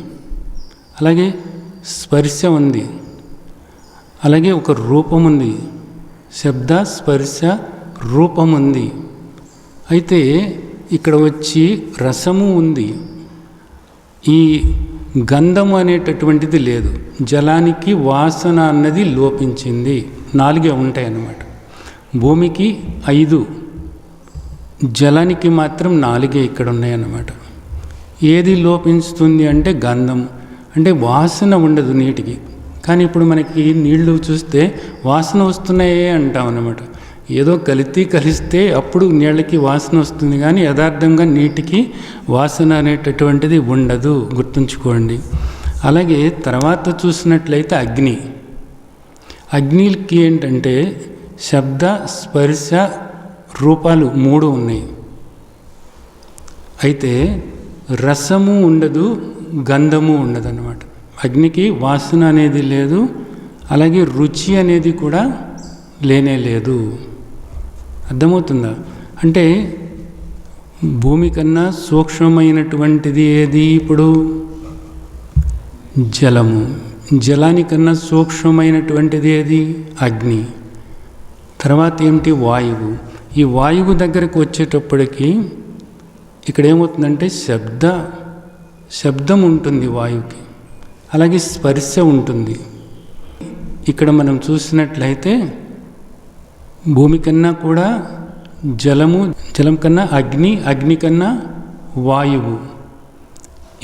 అలాగే స్పర్శ ఉంది, అలాగే ఒక రూపం ఉంది. శబ్ద, స్పర్శ, రూపం ఉంది. అయితే ఇక్కడ వచ్చి రసము ఉంది. ఈ గంధము అనేటటువంటిది లేదు. జలానికి వాసన అన్నది లోపించింది. 4 ఉంటాయి అన్నమాట. భూమికి 5, జలానికి మాత్రం 4 ఇక్కడ ఉన్నాయన్నమాట. ఏది లోపించుతుంది అంటే గంధం. అంటే వాసన ఉండదు నీటికి. కానీ ఇప్పుడు మనకి నీళ్లు చూస్తే వాసన వస్తున్నాయే అంటాం అన్నమాట. ఏదో కలిస్తే అప్పుడు నీళ్ళకి వాసన వస్తుంది, కానీ యథార్థంగా నీటికి వాసన అనేటటువంటిది ఉండదు, గుర్తుంచుకోండి. అలాగే తర్వాత చూసినట్లయితే అగ్నికి ఏంటంటే శబ్ద, స్పర్శ, రూపాలు 3 ఉన్నాయి. అయితే రసము ఉండదు, గంధము ఉండదు అన్నమాట. అగ్నికి వాసన అనేది లేదు, అలాగే రుచి అనేది కూడా లేనే లేదు. అర్థమవుతుందా? అంటే భూమి కన్నా సూక్ష్మమైనటువంటిది ఏది? ఇప్పుడు జలము. జలానికన్నా సూక్ష్మమైనటువంటిది ఏది? అగ్ని. తర్వాత ఏమిటి? వాయువు. ఈ వాయువు దగ్గరకు వచ్చేటప్పటికి ఇక్కడ ఏమవుతుందంటే శబ్దం ఉంటుంది వాయువుకి, అలాగే స్పర్శ ఉంటుంది. ఇక్కడ మనం చూసినట్లయితే భూమి కన్నా కూడా జలం కన్నా అగ్ని కన్నా వాయువు,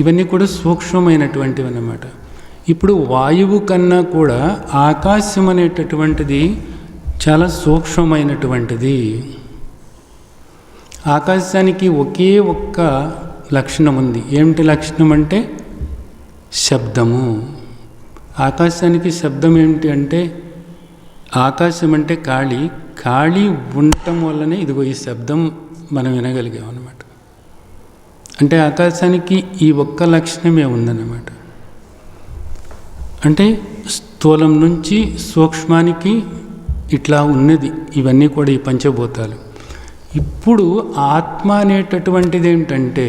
ఇవన్నీ కూడా సూక్ష్మమైనటువంటివి అన్నమాట. ఇప్పుడు వాయువు కన్నా కూడా ఆకాశం అనేటటువంటిది చాలా సూక్ష్మమైనటువంటిది. ఆకాశానికి ఒకే ఒక్క లక్షణం ఉంది. ఏమిటి లక్షణం అంటే శబ్దము. ఆకాశానికి శబ్దం ఏమిటి అంటే, ఆకాశం అంటే ఖాళీ ఉండటం వల్లనే ఇదిగో ఈ శబ్దం మనం వినగలిగాం అన్నమాట. అంటే ఆకాశానికి ఈ ఒక్క లక్షణమే ఉందన్నమాట. అంటే స్థూలం నుంచి సూక్ష్మానికి ఇట్లా ఉన్నది. ఇవన్నీ కూడా ఈ పంచభూతాలు. ఇప్పుడు ఆత్మ అనేటటువంటిది ఏమిటంటే,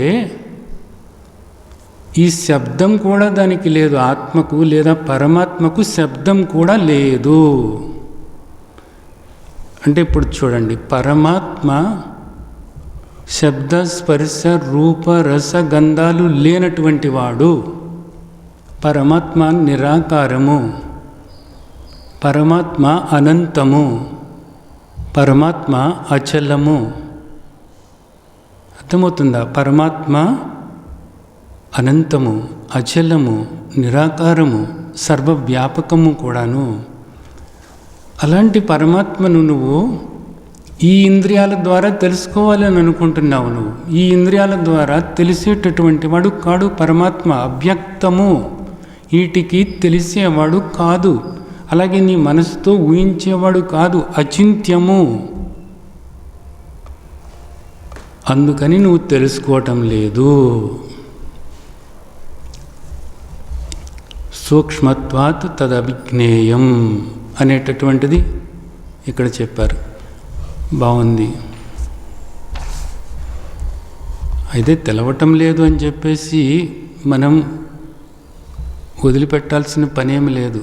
ఈ శబ్దం కూడా దానికి లేదు. ఆత్మకు లేదా పరమాత్మకు శబ్దం కూడా లేదు. అంటే ఇప్పుడు చూడండి, పరమాత్మ శబ్ద, స్పర్శ, రూప, రస, గంధాలు లేనటువంటి వాడు. పరమాత్మ నిరాకారము, పరమాత్మ అనంతము, పరమాత్మ అచలము. అర్థమవుతుందా? పరమాత్మ అనంతము, అచలము, నిరాకారము, సర్వవ్యాపకము కూడాను. అలాంటి పరమాత్మను నువ్వు ఈ ఇంద్రియాల ద్వారా తెలుసుకోవాలని అనుకుంటున్నావు. నువ్వు ఈ ఇంద్రియాల ద్వారా తెలిసేటటువంటి వాడు కాడు పరమాత్మ. అవ్యక్తము, వీటికి తెలిసేవాడు కాదు. అలాగే నీ మనసుతో ఊహించేవాడు కాదు, అచింత్యము. అందుకని నువ్వు తెలుసుకోవటం లేదు. సూక్ష్మత్వాత్ తదభిజ్ఞేయం అనేటటువంటిది ఇక్కడ చెప్పారు. బాగుంది. అయితే తెలవటం లేదు అని చెప్పేసి మనం వదిలిపెట్టాల్సిన పనేమి లేదు.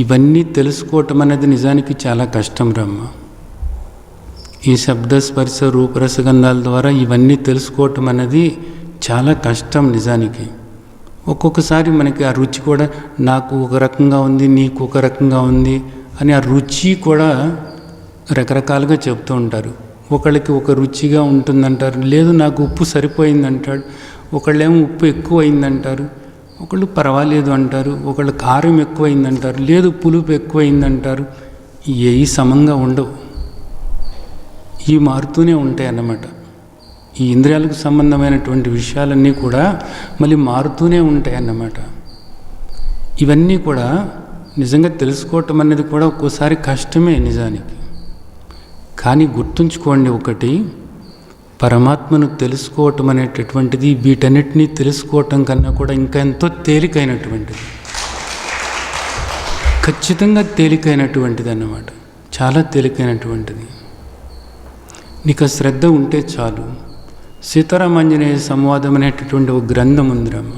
ఇవన్నీ తెలుసుకోవటం అనేది నిజానికి చాలా కష్టం రమ్మ. ఈ శబ్ద స్పర్శ రూపరసగంధాల ద్వారా ఇవన్నీ తెలుసుకోవటం అనేది చాలా కష్టం నిజానికి. ఒక్కొక్కసారి మనకి ఆ రుచి కూడా నాకు ఒక రకంగా ఉంది, నీకు ఒక రకంగా ఉంది అని ఆ రుచి కూడా రకరకాలుగా చెప్తూ ఉంటారు. ఒకళ్ళకి ఒక రుచిగా ఉంటుందంటారు, లేదు నాకు ఉప్పు సరిపోయిందంటాడు, ఒకళ్ళేమో ఉప్పు ఎక్కువైందంటారు, ఒకళ్ళు పర్వాలేదు అంటారు, ఒకళ్ళు కారం ఎక్కువైందంటారు, లేదు పులుపు ఎక్కువైందంటారు. ఏవి సమంగా ఉండవు, ఇవి మారుతూనే ఉంటాయి అన్నమాట. ఈ ఇంద్రియాలకు సంబంధమైనటువంటి విషయాలన్నీ కూడా మళ్ళీ మారుతూనే ఉంటాయి అన్నమాట. ఇవన్నీ కూడా నిజంగా తెలుసుకోవటం అనేది కూడా ఒక్కోసారి కష్టమే నిజానికి. కానీ గుర్తుంచుకోండి ఒకటి, పరమాత్మను తెలుసుకోవటం అనేటటువంటిది వీటన్నిటినీ తెలుసుకోవటం కన్నా కూడా ఇంకా ఎంతో తేలికైనటువంటిది, ఖచ్చితంగా తేలికైనటువంటిది అన్నమాట. చాలా తేలికైనటువంటిది. నీకు శ్రద్ధ ఉంటే చాలు. సీతారామాంజనేయ సంవాదం అనేటటువంటి ఒక గ్రంథం ఉందిరమ్మ.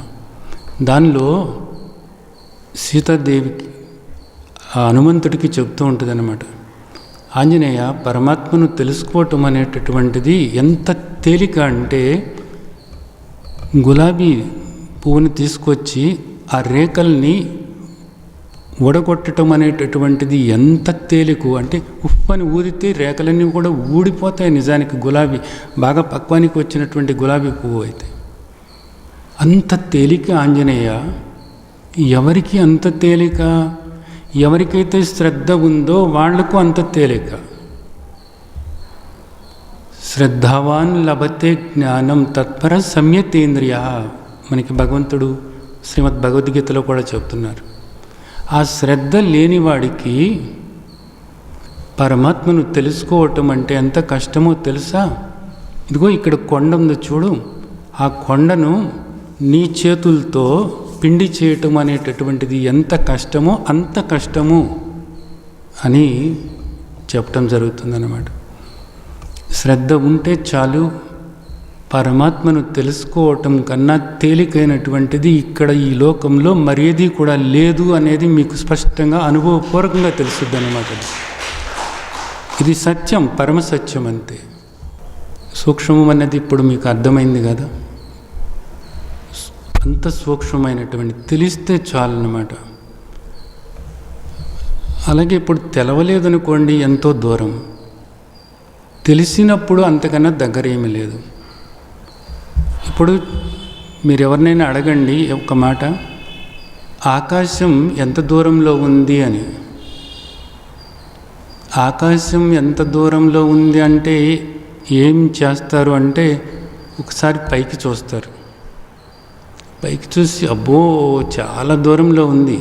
దానిలో సీతాదేవికి హనుమంతుడికి చెప్తూ ఉంటుంది అన్నమాట, ఆంజనేయ పరమాత్మను తెలుసుకోవటం అనేటటువంటిది ఎంత తేలిక అంటే, గులాబీ పువ్వుని తీసుకొచ్చి ఆ రేఖల్ని ఊడగొట్టడం అనేటటువంటిది ఎంత తేలికు అంటే, ఉప్పని ఊదితే రేఖలన్నీ కూడా ఊడిపోతాయి. నిజానికి గులాబీ బాగా పక్వానికి వచ్చినటువంటి గులాబీ పువ్వు అయితే అంత తేలిక ఆంజనేయ. ఎవరికి అంత తేలిక? ఎవరికైతే శ్రద్ధ ఉందో వాళ్లకు అంత తేలిక. శ్రద్ధావాన్ లభతే జ్ఞానం తత్పర సంయతేంద్రియ, మనకి భగవంతుడు శ్రీమద్ భగవద్గీతలో కూడా చెప్తున్నారు. ఆ శ్రద్ధ లేనివాడికి పరమాత్మను తెలుసుకోవటం అంటే ఎంత కష్టమో తెలుసా? ఇదిగో ఇక్కడ కొండ ఉంది చూడు, ఆ కొండను నీ చేతులతో పిండి చేయటం అనేటటువంటిది ఎంత కష్టమో అంత కష్టము అని చెప్పటం జరుగుతుందన్నమాట. శ్రద్ధ ఉంటే చాలు, పరమాత్మను తెలుసుకోవటం కన్నా తేలికైనటువంటిది ఇక్కడ ఈ లోకంలో మరేది కూడా లేదు అనేది మీకు స్పష్టంగా అనుభవపూర్వకంగా తెలుస్తుంది అన్నమాట. ఇది సత్యం, పరమ సత్యం అంతే. సూక్ష్మం అన్నది ఇప్పుడు మీకు అర్థమైంది కదా, అంత సూక్ష్మమైనటువంటి తెలిస్తే చాలన్నమాట. అలాగే ఇప్పుడు తెలవలేదనుకోండి, ఎంతో దూరం. తెలిసినప్పుడు అంతకన్నా దగ్గర ఏమీ లేదు. ఇప్పుడు మీరు ఎవరినైనా అడగండి ఒక మాట, ఆకాశం ఎంత దూరంలో ఉంది అని. ఆకాశం ఎంత దూరంలో ఉంది అంటే ఏం చేస్తారు అంటే, ఒకసారి పైకి చూస్తారు. పైకి చూసి అబ్బో చాలా దూరంలో ఉంది,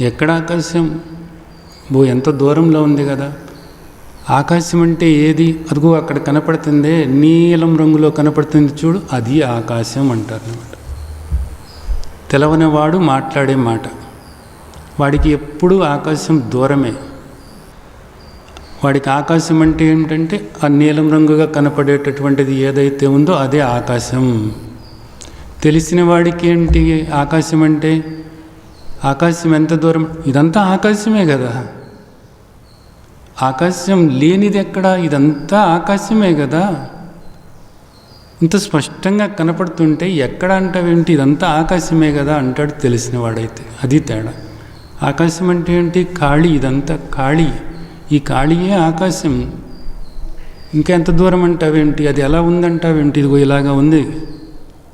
ఎక్కడ ఆకాశం, ఎంత దూరంలో ఉంది కదా. ఆకాశం అంటే ఏది? అదిగో అక్కడ కనపడుతుందే, నీలం రంగులో కనపడుతుంది చూడు, అది ఆకాశం అంటారు అన్నమాట. తెలవనివాడు మాట్లాడే మాట, వాడికి ఎప్పుడూ ఆకాశం దూరమే. వాడికి ఆకాశం అంటే ఏమిటంటే ఆ నీలం రంగుగా కనపడేటటువంటిది ఏదైతే ఉందో అదే ఆకాశం. తెలిసిన వాడికి ఏంటి ఆకాశం అంటే? ఆకాశం ఎంత దూరం, ఇదంతా ఆకాశమే కదా. ఆకాశం లేనిది ఎక్కడ? ఇదంతా ఆకాశమే కదా. ఇంత స్పష్టంగా కనపడుతుంటే ఎక్కడ అంటావేంటి, ఇదంతా ఆకాశమే కదా అంటాడు తెలిసిన వాడైతే. అది తేడా. ఆకాశం అంటే ఏంటి? ఖాళీ, ఇదంతా ఖాళీ, ఈ ఖాళీయే ఆకాశం. ఇంకా ఎంత దూరం అంటావేంటి, అది ఎలా ఉందంటావేంటి, ఇదిగో ఇలాగా ఉంది,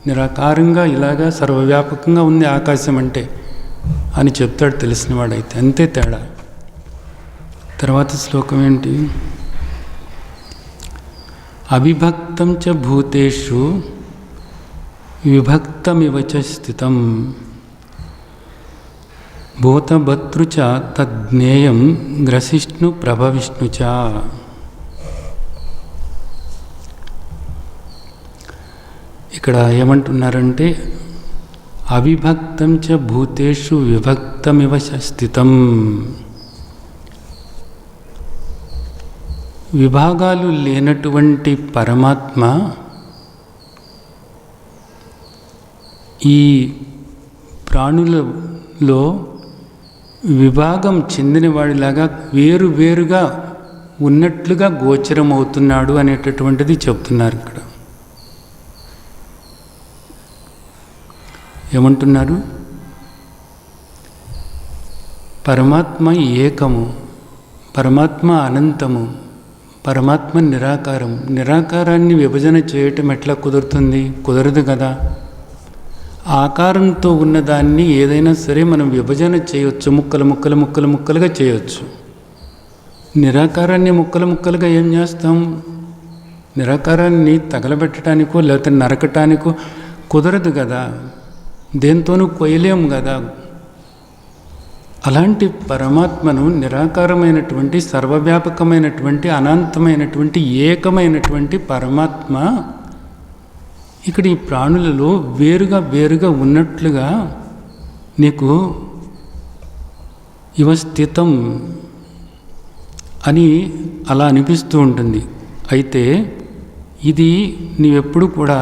నిరాకారంగా ఇలాగా సర్వవ్యాపకంగా ఉంది ఆకాశం అంటే అని చెప్తాడు తెలిసినవాడైతే. అంతే తేడా. తర్వాత శ్లోకం ఏంటి? అవిభక్తం చ భూతేషు విభక్తమివ చ స్థితం భూతభర్తృ చ తజ్ఞేయం గ్రసిష్ణు ప్రభవిష్ణు చ. ఇక్కడ ఏమంటున్నారంటే, అవిభక్తం చ భూతేషు విభక్తమివ చ స్థితం. విభాగాలు లేనటువంటి పరమాత్మ ఈ ప్రాణులలో విభాగం చెందినవాడిలాగా వేరువేరుగా ఉన్నట్లుగా గోచరం అవుతున్నాడు అనేటటువంటిది చెప్తున్నారు ఇక్కడ. ఏమంటున్నారు? పరమాత్మ ఏకము, పరమాత్మ అనంతము, పరమాత్మ నిరాకారం. నిరాకారాన్ని విభజన చేయటం ఎట్లా కుదురుతుంది? కుదరదు కదా. ఆకారంతో ఉన్నదాన్ని ఏదైనా సరే మనం విభజన చేయొచ్చు, ముక్కలుగా చేయొచ్చు. నిరాకారాన్ని ముక్కలుగా ఏం చేస్తాం? నిరాకారాన్ని తగలబెట్టడానికో లేకపోతే నరకటానికో కుదరదు కదా, దేంతోనూ కొయ్యలేము కదా. అలాంటి పరమాత్మను, నిరాకారమైనటువంటి సర్వవ్యాపకమైనటువంటి అనంతమైనటువంటి ఏకమైనటువంటి పరమాత్మ ఇక్కడ ఈ ప్రాణులలో వేరుగా ఉన్నట్లుగా నీకు ఇవ స్థితం అని అలా అనిపిస్తూ ఉంటుంది. అయితే ఇది నీవెప్పుడు కూడా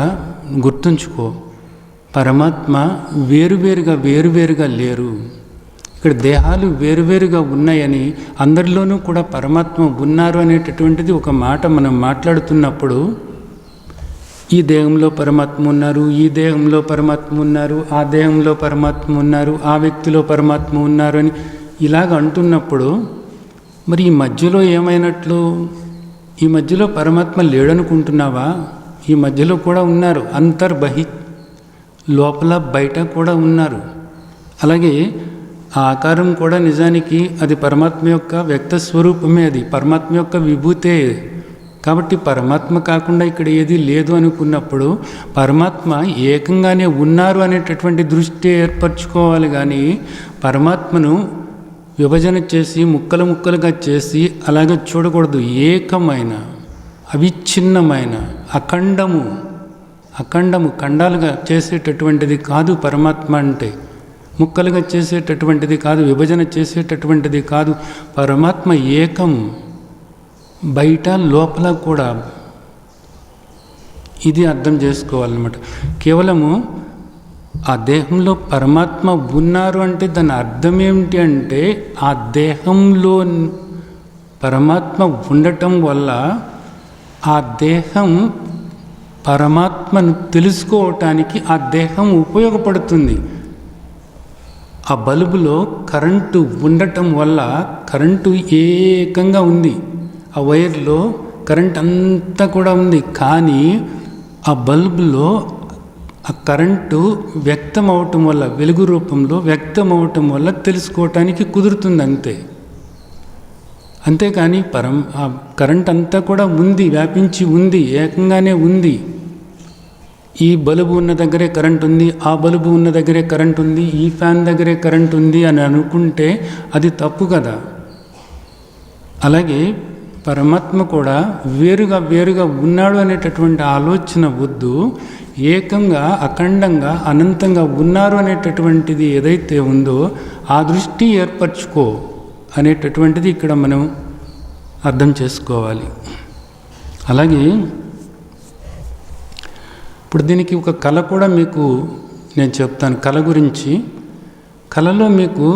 గుర్తుంచుకో, పరమాత్మ వేరువేరుగా లేరు. ఇక్కడ దేహాలు వేరువేరుగా ఉన్నాయని, అందరిలోనూ కూడా పరమాత్మ ఉన్నారు అనేటటువంటిది ఒక మాట మనం మాట్లాడుతున్నప్పుడు, ఈ దేహంలో పరమాత్మ ఉన్నారు, ఈ దేహంలో పరమాత్మ ఉన్నారు, ఆ దేహంలో పరమాత్మ ఉన్నారు, ఆ వ్యక్తిలో పరమాత్మ ఉన్నారు అని ఇలాగ అంటున్నప్పుడు మరి ఈ మధ్యలో ఏమైనట్లు? ఈ మధ్యలో పరమాత్మ లేడనుకుంటున్నావా? ఈ మధ్యలో కూడా ఉన్నారు, అంతర్బహి, లోపల బయట కూడా ఉన్నారు. అలాగే ఆ ఆకారం కూడా నిజానికి అది పరమాత్మ యొక్క వ్యక్త స్వరూపమే, అది పరమాత్మ యొక్క విభూతే. కాబట్టి పరమాత్మ కాకుండా ఇక్కడ ఏది లేదు అనుకున్నప్పుడు పరమాత్మ ఏకంగానే ఉన్నారు అనేటటువంటి దృష్టి ఏర్పరచుకోవాలి. కానీ పరమాత్మను విభజన చేసి ముక్కలుగా చేసి అలాగే చూడకూడదు. ఏకమైన, అవిచ్ఛిన్నమైన, అఖండము ఖండాలుగా చేసేటటువంటిది కాదు పరమాత్మ అంటే. ముక్కలుగా చేసేటటువంటిది కాదు, విభజన చేసేటటువంటిది కాదు. పరమాత్మ ఏకం, బయట లోపల కూడా. ఇది అర్థం చేసుకోవాలన్నమాట. కేవలము ఆ దేహంలో పరమాత్మ ఉన్నారు అంటే దాని అర్థం ఏమిటి అంటే, ఆ దేహంలో పరమాత్మ ఉండటం వల్ల ఆ దేహం పరమాత్మను తెలుసుకోవటానికి ఆ దేహం ఉపయోగపడుతుంది. ఆ బల్బులో కరెంటు ఉండటం వల్ల కరెంటు ఏకంగా ఉంది, ఆ వైర్లో కరెంట్ అంతా కూడా ఉంది. కానీ ఆ బల్బులో ఆ కరెంటు వ్యక్తం అవటం వల్ల, వెలుగు రూపంలో వ్యక్తం అవటం వల్ల తెలుసుకోవటానికి కుదురుతుంది అంతే. అంతేకాని ఆ కరెంట్ అంతా కూడా ఉంది, వ్యాపించి ఉంది, ఏకంగానే ఉంది. ఈ బల్బు ఉన్న దగ్గరే కరెంట్ ఉంది, ఆ బల్బు ఉన్న దగ్గరే కరెంట్ ఉంది, ఈ ఫ్యాన్ దగ్గరే కరెంట్ ఉంది అని అనుకుంటే అది తప్పు కదా. అలాగే పరమాత్మ కూడా వేరుగా ఉన్నాడు అనేటటువంటి ఆలోచన వద్దు. ఏకంగా, అఖండంగా, అనంతంగా ఉన్నారు అనేటటువంటిది ఏదైతే ఉందో ఆ దృష్టి ఏర్పరచుకో అనేటటువంటిది ఇక్కడ మనం అర్థం చేసుకోవాలి. అలాగే ఇప్పుడు దీనికి ఒక కళ కూడా మీకు నేను చెప్తాను. కళ గురించి, కళలో మీకు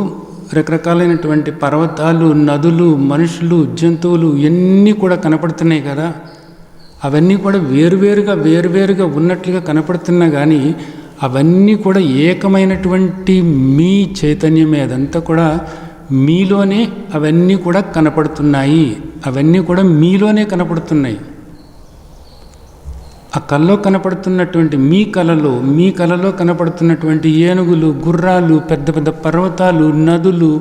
రకరకాలైనటువంటి పర్వతాలు, నదులు, మనుషులు, జంతువులు ఇవన్నీ కూడా కనపడుతున్నాయి కదా. అవన్నీ కూడా వేరువేరుగా ఉన్నట్లుగా కనపడుతున్నా కానీ అవన్నీ కూడా ఏకమైనటువంటి మీ చైతన్యమే. అదంతా కూడా మీలోనే అవన్నీ కూడా కనపడుతున్నాయి, అవన్నీ కూడా మీలోనే కనపడుతున్నాయి. ఆ కళలో కనపడుతున్నటువంటి మీ కళలో కనపడుతున్నటువంటి ఏనుగులు, గుర్రాలు, పెద్ద పర్వతాలు, నదులు,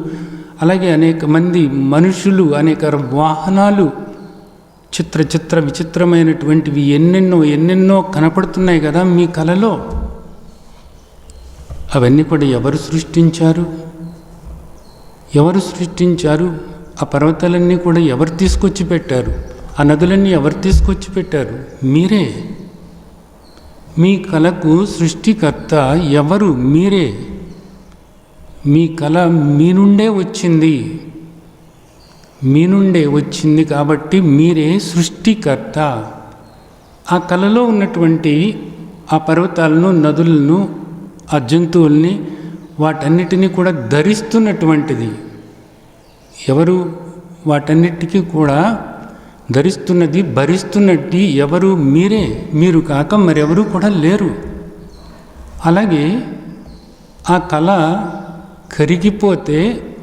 అలాగే అనేక మంది మనుషులు, అనేక వాహనాలు, విచిత్రమైనటువంటివి ఎన్నెన్నో కనపడుతున్నాయి కదా మీ కళలో. అవన్నీ కూడా ఎవరు సృష్టించారు? ఆ పర్వతాలన్నీ కూడా ఎవరు తీసుకొచ్చి పెట్టారు? ఆ నదులన్నీ ఎవరు తీసుకొచ్చి పెట్టారు? మీరే. మీ కళకు సృష్టికర్త ఎవరు? మీరే. మీ కళ మీ నుండే వచ్చింది కాబట్టి మీరే సృష్టికర్త. ఆ కళలో ఉన్నటువంటి ఆ పర్వతాలను, నదులను, ఆ జంతువుల్ని, వాటన్నిటినీ కూడా ధరిస్తున్నటువంటిది ఎవరు వాటన్నిటికీ కూడా ధరిస్తున్నది, భరిస్తున్నది ఎవరు? మీరే. మీరు కాక మరెవరూ కూడా లేరు. అలాగే ఆ కళ కరిగిపోతే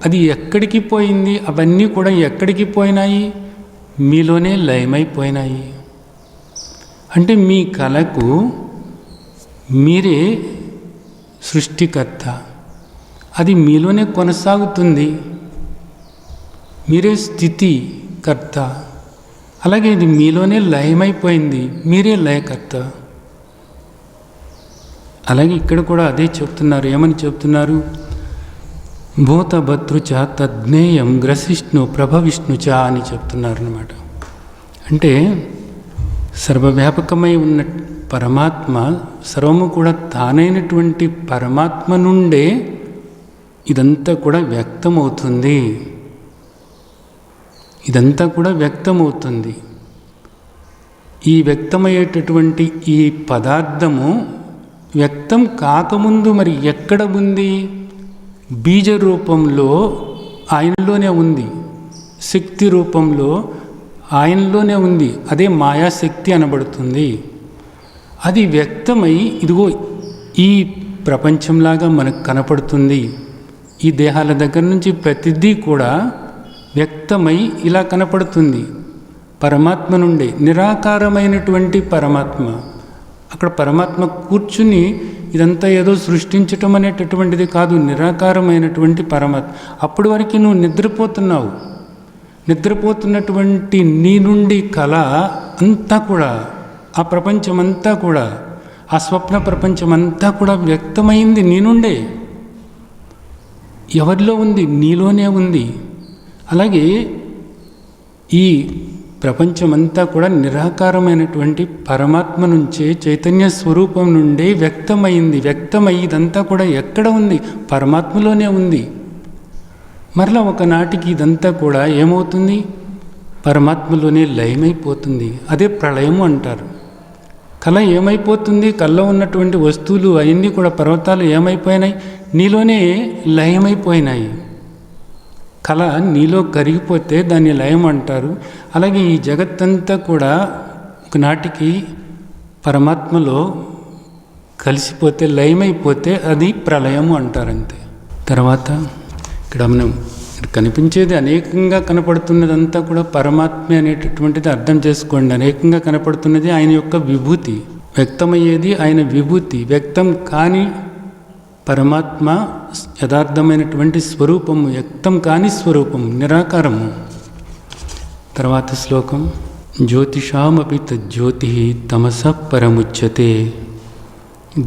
అది ఎక్కడికి పోయింది? అవన్నీ కూడా ఎక్కడికి పోయినాయి? మీలోనే లయమైపోయినాయి. అంటే మీ కళకు మీరే సృష్టికర్త. అది మీలోనే కొనసాగుతుంది. మీరే స్థితికర్త. అలాగే ఇది మీలోనే లయమైపోయింది. మీరే లయకర్త. అలాగే ఇక్కడ కూడా అదే చెప్తున్నారు. ఏమని చెప్తున్నారు? భూతభద్రుచ తజ్ఞేయం గ్రసిష్ణు ప్రభవిష్ణుచ అని చెప్తున్నారు అన్నమాట. అంటే సర్వవ్యాపకమై ఉన్న పరమాత్మ, సర్వము కూడా తానైనటువంటి పరమాత్మ నుండే ఇదంతా కూడా వ్యక్తమవుతుంది. ఇదంతా కూడా వ్యక్తమవుతుంది. ఈ వ్యక్తమయ్యేటటువంటి ఈ పదార్థము వ్యక్తం కాకముందు మరి ఎక్కడ ఉంది? బీజ రూపంలో ఆయనలోనే ఉంది. శక్తి రూపంలో ఆయనలోనే ఉంది. అదే మాయాశక్తి అనబడుతుంది. అది వ్యక్తమై ఇదిగో ఈ ప్రపంచంలాగా మనకు కనపడుతుంది. ఈ దేహాల దగ్గర నుంచి ప్రతిదీ కూడా వ్యక్తమై ఇలా కనపడుతుంది. పరమాత్మ నుండి నిరాకారమైనటువంటి పరమాత్మ. అక్కడ పరమాత్మ కూర్చుని ఇదంతా ఏదో సృష్టించటం అనేటటువంటిది కాదు. నిరాకారమైనటువంటి పరమాత్మ. అప్పటి వరకు నువ్వు నిద్రపోతున్నావు. నిద్రపోతున్నటువంటి నీ నుండి కళ అంతా కూడా, ఆ ప్రపంచమంతా కూడా, ఆ స్వప్న ప్రపంచమంతా కూడా వ్యక్తమైంది నీ నుండే. ఎవరిలో ఉంది? నీలోనే ఉంది. అలాగే ఈ ప్రపంచమంతా కూడా నిరాకారమైనటువంటి పరమాత్మ నుంచే, చైతన్య స్వరూపం నుండే వ్యక్తమైంది. వ్యక్తమై ఇదంతా కూడా ఎక్కడ ఉంది? పరమాత్మలోనే ఉంది. మరలా ఒకనాటికి ఇదంతా కూడా ఏమవుతుంది? పరమాత్మలోనే లయమైపోతుంది. అదే ప్రళయము అంటారు. కళ ఏమైపోతుంది? కళ్ళలో ఉన్నటువంటి వస్తువులు అవన్నీ కూడా, పర్వతాలు ఏమైపోయినాయి? నీలోనే లయమైపోయినాయి. కళ నీలో కరిగిపోతే దాన్ని లయం అంటారు. అలాగే ఈ జగత్తంతా కూడా ఒకనాటికి పరమాత్మలో కలిసిపోతే, లయమైపోతే అది ప్రళయము అంటారు. అంతే. తర్వాత ఇక్కడ మనం కనిపించేది అనేకంగా కనపడుతున్నదంతా కూడా పరమాత్మ అనేటటువంటిది అర్థం చేసుకోండి. అనేకంగా కనపడుతున్నది ఆయన యొక్క విభూతి. వ్యక్తమయ్యేది ఆయన విభూతి. వ్యక్తం కాని పరమాత్మ యథార్థమైనటువంటి స్వరూపము, వ్యక్తం కాని స్వరూపము, నిరాకారము. తర్వాత శ్లోకం. జ్యోతిషామపి తజ్జ్యోతి తమస పరముచ్యతే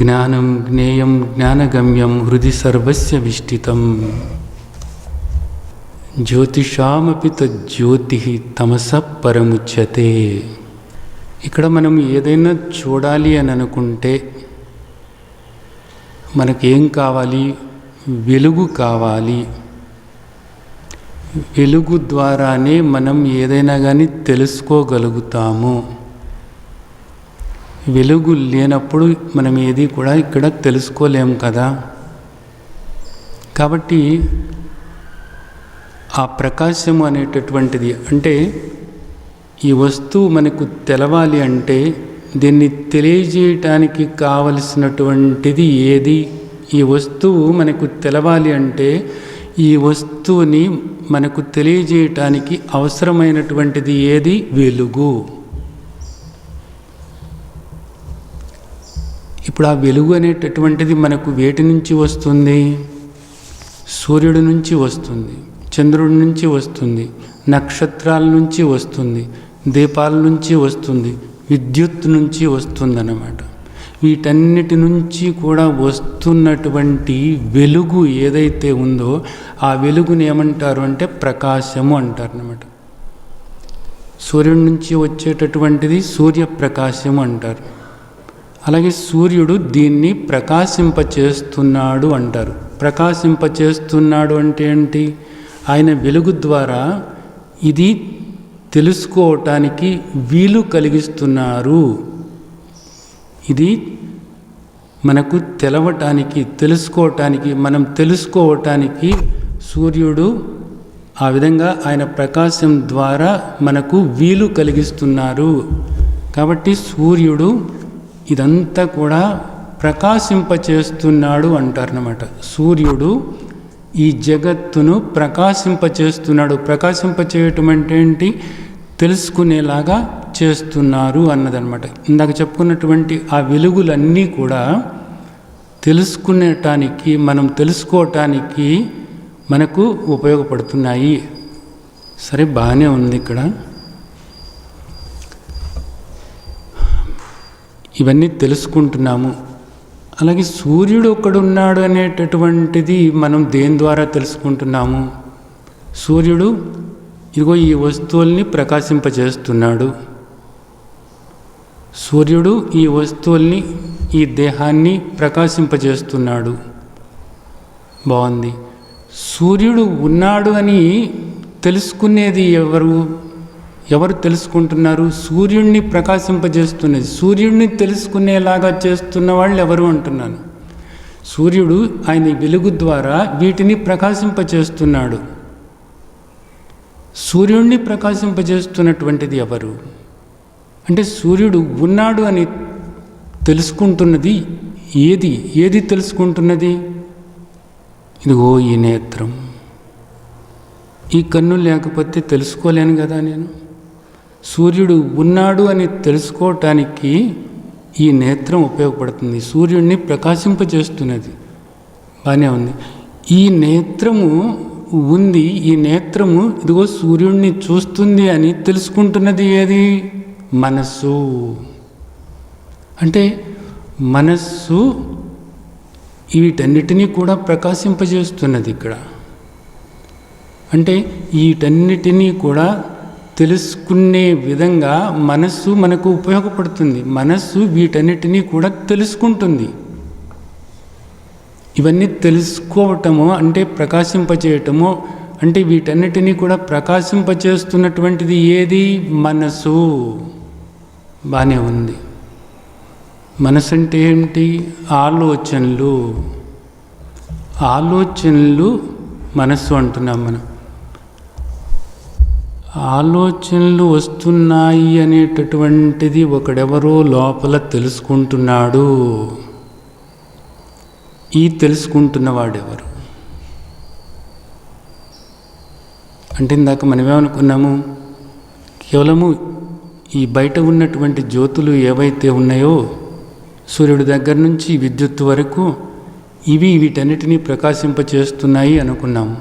జ్ఞానం జ్ఞేయం జ్ఞానగమ్యం హృది సర్వస్య విష్టితం. జ్యోతిషామపి తజ్జ్యోతి తమస పరముచ్యతే. ఇక్కడ మనం ఏదైనా చూడాలి అని అనుకుంటే మనకేం కావాలి? వెలుగు కావాలి. వెలుగు ద్వారానే మనం ఏదైనా కానీ తెలుసుకోగలుగుతాము. వెలుగు లేనప్పుడు మనం ఏది కూడా ఇక్కడ తెలుసుకోలేము కదా. కాబట్టి ఆ ప్రకాశము అనేటటువంటిది, అంటే ఈ వస్తువు మనకు తెలవాలి అంటే దీన్ని తెలియజేయటానికి కావలసినటువంటిది ఏది? ఈ వస్తువు మనకు తెలవాలి అంటే ఈ వస్తువుని మనకు తెలియజేయటానికి అవసరమైనటువంటిది ఏది? వెలుగు. ఇప్పుడు ఆ వెలుగు అనేటటువంటిది మనకు వేటి నుంచి వస్తుంది? సూర్యుడి నుంచి వస్తుంది, చంద్రుడి నుంచి వస్తుంది, నక్షత్రాల నుంచి వస్తుంది, దీపాల నుంచి వస్తుంది, విద్యుత్ నుంచి వస్తుందన్నమాట. వీటన్నిటి నుంచి కూడా వస్తున్నటువంటి వెలుగు ఏదైతే ఉందో ఆ వెలుగుని ఏమంటారు అంటే ప్రకాశము అంటారు అన్నమాట. సూర్యుడి నుంచి వచ్చేటటువంటిది సూర్యప్రకాశము అంటారు. అలాగే సూర్యుడు దీన్ని ప్రకాశింపచేస్తున్నాడు అంటారు. ప్రకాశింపచేస్తున్నాడు అంటే ఏంటి? ఆయన వెలుగు ద్వారా ఇది తెలుసుకోవటానికి వీలు కలిగిస్తున్నారు. ఇది మనకు తెలవటానికి, తెలుసుకోవటానికి, మనం తెలుసుకోవటానికి సూర్యుడు ఆ విధంగా ఆయన ప్రకాశం ద్వారా మనకు వీలు కలిగిస్తున్నారు. కాబట్టి సూర్యుడు ఇదంతా కూడా ప్రకాశింపచేస్తున్నాడు అంటారన్నమాట. సూర్యుడు ఈ జగత్తును ప్రకాశింపచేస్తున్నాడు. ప్రకాశింపచేయటం అంటే ఏంటి? తెలుసుకునేలాగా చేస్తున్నారు అన్నదన్నమాట. ఇందాక చెప్పుకున్నటువంటి ఆ వెలుగులన్నీ కూడా తెలుసుకునేటానికి, మనం తెలుసుకోవటానికి మనకు ఉపయోగపడుతున్నాయి. సరే, బాగానే ఉంది. ఇక్కడ ఇవన్నీ తెలుసుకుంటున్నాము. అలాగే సూర్యుడు ఒకడున్నాడు అనేటటువంటిది మనం దేని ద్వారా తెలుసుకుంటున్నాము? సూర్యుడు ఇదిగో ఈ వస్తువుల్ని ప్రకాశింపజేస్తున్నాడు. సూర్యుడు ఈ వస్తువుల్ని, ఈ దేహాన్ని ప్రకాశింపజేస్తున్నాడు. బాగుంది. సూర్యుడు ఉన్నాడు అని తెలుసుకునేది ఎవరు తెలుసుకుంటున్నారు? సూర్యుడిని ప్రకాశింపజేస్తున్నది. సూర్యుడిని తెలుసుకునేలాగా చేస్తున్న వాళ్ళు ఎవరు అంటున్నాను. సూర్యుడు ఆయన వెలుగు ద్వారా వీటిని ప్రకాశింపజేస్తున్నాడు. సూర్యుడిని ప్రకాశింపజేస్తున్నటువంటిది ఎవరు అంటే, సూర్యుడు ఉన్నాడు అని తెలుసుకుంటున్నది ఏది తెలుసుకుంటున్నది? ఇదిగో ఈ నేత్రం. ఈ కన్ను లేకపోతే తెలుసుకోలేను కదా నేను. సూర్యుడు ఉన్నాడు అని తెలుసుకోవటానికి ఈ నేత్రం ఉపయోగపడుతుంది. సూర్యుడిని ప్రకాశింపజేస్తున్నది. బాగానే ఉంది. ఈ నేత్రము ఉంది. ఈ నేత్రము ఇదిగో సూర్యుడిని చూస్తుంది అని తెలుసుకుంటున్నది ఏది? మనస్సు. అంటే మనస్సు వీటన్నిటినీ కూడా ప్రకాశింపజేస్తున్నది ఇక్కడ. అంటే వీటన్నిటినీ కూడా తెలుసుకునే విధంగా మనస్సు మనకు ఉపయోగపడుతుంది. మనస్సు వీటన్నిటినీ కూడా తెలుసుకుంటుంది. ఇవన్నీ తెలుసుకోవటము అంటే ప్రకాశింపచేయటము అంటే వీటన్నిటినీ కూడా ప్రకాశింపచేస్తున్నటువంటిది ఏది? మనసు. బాగానే ఉంది. మనసు అంటే ఏమిటి? ఆలోచనలు. ఆలోచనలు మనస్సు అంటున్నాం మనం. ఆలోచనలు వస్తున్నాయి అనేటటువంటిది ఒకడెవరో లోపల తెలుసుకుంటున్నాడు. ఈ తెలుసుకుంటున్నవాడెవరు అంటే, ఇందాక మనమేమనుకున్నాము? కేవలము ఈ బయట ఉన్నటువంటి జ్యోతులు ఏవైతే ఉన్నాయో, సూర్యుడి దగ్గర నుంచి విద్యుత్ వరకు వీటన్నిటినీ ప్రకాశింపచేస్తున్నాయి అనుకున్నాము.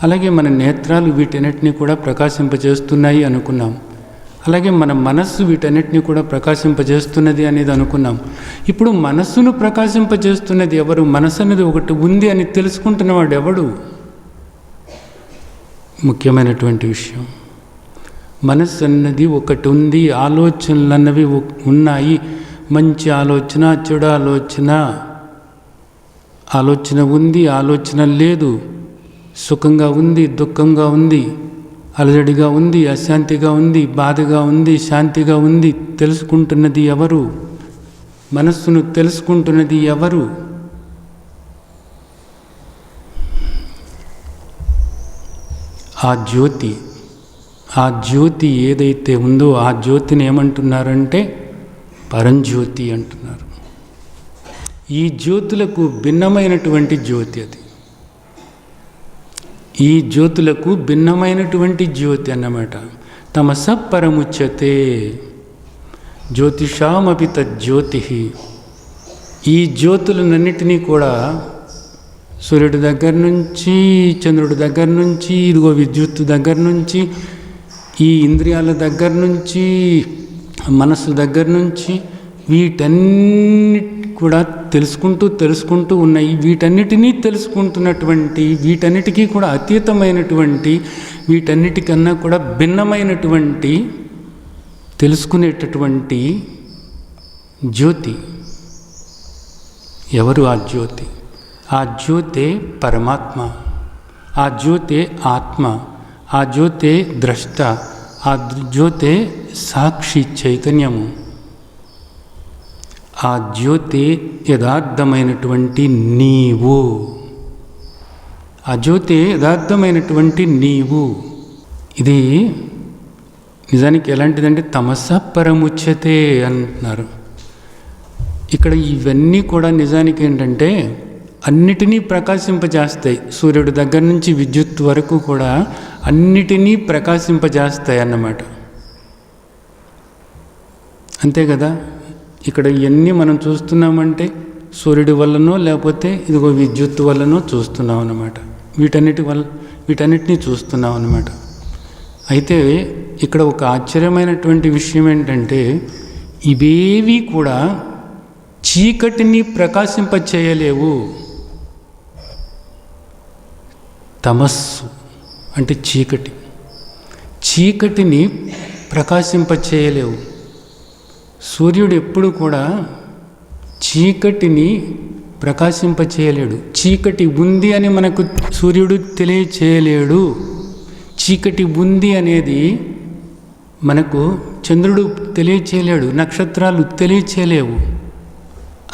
అలాగే మన నేత్రాలు వీటన్నిటినీ కూడా ప్రకాశింపచేస్తున్నాయి అనుకున్నాం. అలాగే మన మనస్సు వీటన్నిటినీ కూడా ప్రకాశింపజేస్తున్నది అనేది అనుకున్నాం. ఇప్పుడు మనస్సును ప్రకాశింపజేస్తున్నది ఎవరు? మనస్సు అనేది ఒకటి ఉంది అని తెలుసుకుంటున్నవాడు ఎవడు? ముఖ్యమైనటువంటి విషయం. మనస్సు అన్నది ఒకటి ఉంది. ఆలోచనలు అన్నవి ఉన్నాయి. మంచి ఆలోచన, చెడు ఆలోచన ఉంది, ఆలోచన లేదు. సుఖంగా ఉంది, దుఃఖంగా ఉంది, అలజడిగా ఉంది, అశాంతిగా ఉంది, బాధగా ఉంది, శాంతిగా ఉంది. తెలుసుకుంటున్నది ఎవరు? మనస్సును తెలుసుకుంటున్నది ఎవరు? ఆ జ్యోతి. ఆ జ్యోతి ఏదైతే ఉందో ఆ జ్యోతిని ఏమంటున్నారంటే పరంజ్యోతి అంటున్నారు. ఈ జ్యోతులకు భిన్నమైనటువంటి జ్యోతి అది. ఈ జ్యోతులకు భిన్నమైనటువంటి జ్యోతి అన్నమాట. తమస పరముచ్యతే జ్యోతిషామపి తజ్జ్యోతి. ఈ జ్యోతులన్నిటినీ కూడా సూర్యుడి దగ్గర నుంచి, చంద్రుడి దగ్గర నుంచి, ఇదిగో విద్యుత్ దగ్గర నుంచి, ఈ ఇంద్రియాల దగ్గర నుంచి, మనస్సు దగ్గర నుంచి, వీటన్నిటి కూడా తెలుసుకుంటూ ఉన్నాయి. వీటన్నిటినీ తెలుసుకుంటున్నటువంటి, వీటన్నిటికీ కూడా అతీతమైనటువంటి, వీటన్నిటికన్నా కూడా భిన్నమైనటువంటి, తెలుసుకునేటటువంటి జ్యోతి. ఎవరు ఆ జ్యోతి? ఆ జ్యోతే పరమాత్మ. ఆ జ్యోతే ఆత్మ. ఆ జ్యోతే ద్రష్ట. ఆ జ్యోతే సాక్షి చైతన్యము. ఆ జ్యోతి యథార్థమైనటువంటి నీవు. ఆ జ్యోతి యథార్థమైనటువంటి నీవు. ఇది నిజానికి ఎలాంటిదంటే తమస పరముచ్యతే అంటున్నారు. ఇక్కడ ఇవన్నీ కూడా నిజానికి ఏంటంటే అన్నిటినీ ప్రకాశింపజేస్తాయి. సూర్యుడి దగ్గర నుంచి విద్యుత్ వరకు కూడా అన్నిటినీ ప్రకాశింపజేస్తాయి అన్నమాట. అంతే కదా. ఇక్కడ ఇవన్నీ మనం చూస్తున్నామంటే సూర్యుడి వల్లనో లేకపోతే ఇదిగో విద్యుత్ వల్లనో చూస్తున్నాం అన్నమాట. వీటన్నిటినీ చూస్తున్నాం అన్నమాట. అయితే ఇక్కడ ఒక ఆశ్చర్యమైనటువంటి విషయం ఏంటంటే ఇవేవి కూడా చీకటిని ప్రకాశింపచేయలేవు. తమస్సు అంటే చీకటిని ప్రకాశింపచేయలేవు. సూర్యుడు ఎప్పుడు కూడా చీకటిని ప్రకాశింపచేయలేడు. చీకటి ఉంది అని మనకు సూర్యుడు తెలియచేయలేడు. చీకటి ఉంది అనేది మనకు చంద్రుడు తెలియచేయలేడు. నక్షత్రాలు తెలియచేయలేవు.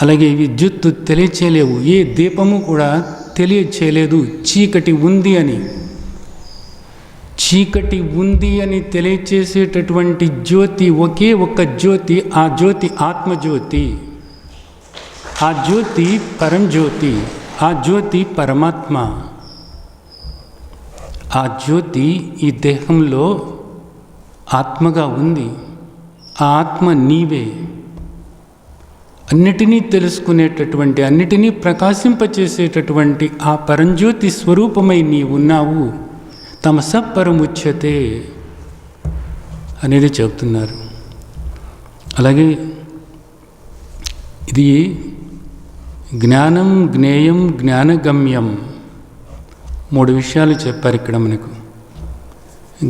అలాగే విద్యుత్తు తెలియచేయలేవు. ఏ దీపము కూడా తెలియచేయలేదు చీకటి ఉంది అని. చీకటి ఉంది అని తెలియచేసేటటువంటి జ్యోతి ఒకే ఒక్క జ్యోతి. ఆ జ్యోతి ఆత్మజ్యోతి. ఆ జ్యోతి పరంజ్యోతి. ఆ జ్యోతి పరమాత్మ. ఆ జ్యోతి ఈ దేహంలో ఆత్మగా ఉంది. ఆ ఆత్మ నీవే. అన్నిటినీ తెలుసుకునేటటువంటి, అన్నిటినీ ప్రకాశింపచేసేటటువంటి ఆ పరంజ్యోతి స్వరూపమై నీ ఉన్నావు. తమస పరముచ్యతే అనేది చెబుతున్నారు. అలాగే ఇది జ్ఞానం, జ్ఞేయం, జ్ఞానగమ్యం 3 విషయాలు చెప్పారు ఇక్కడ మనకు.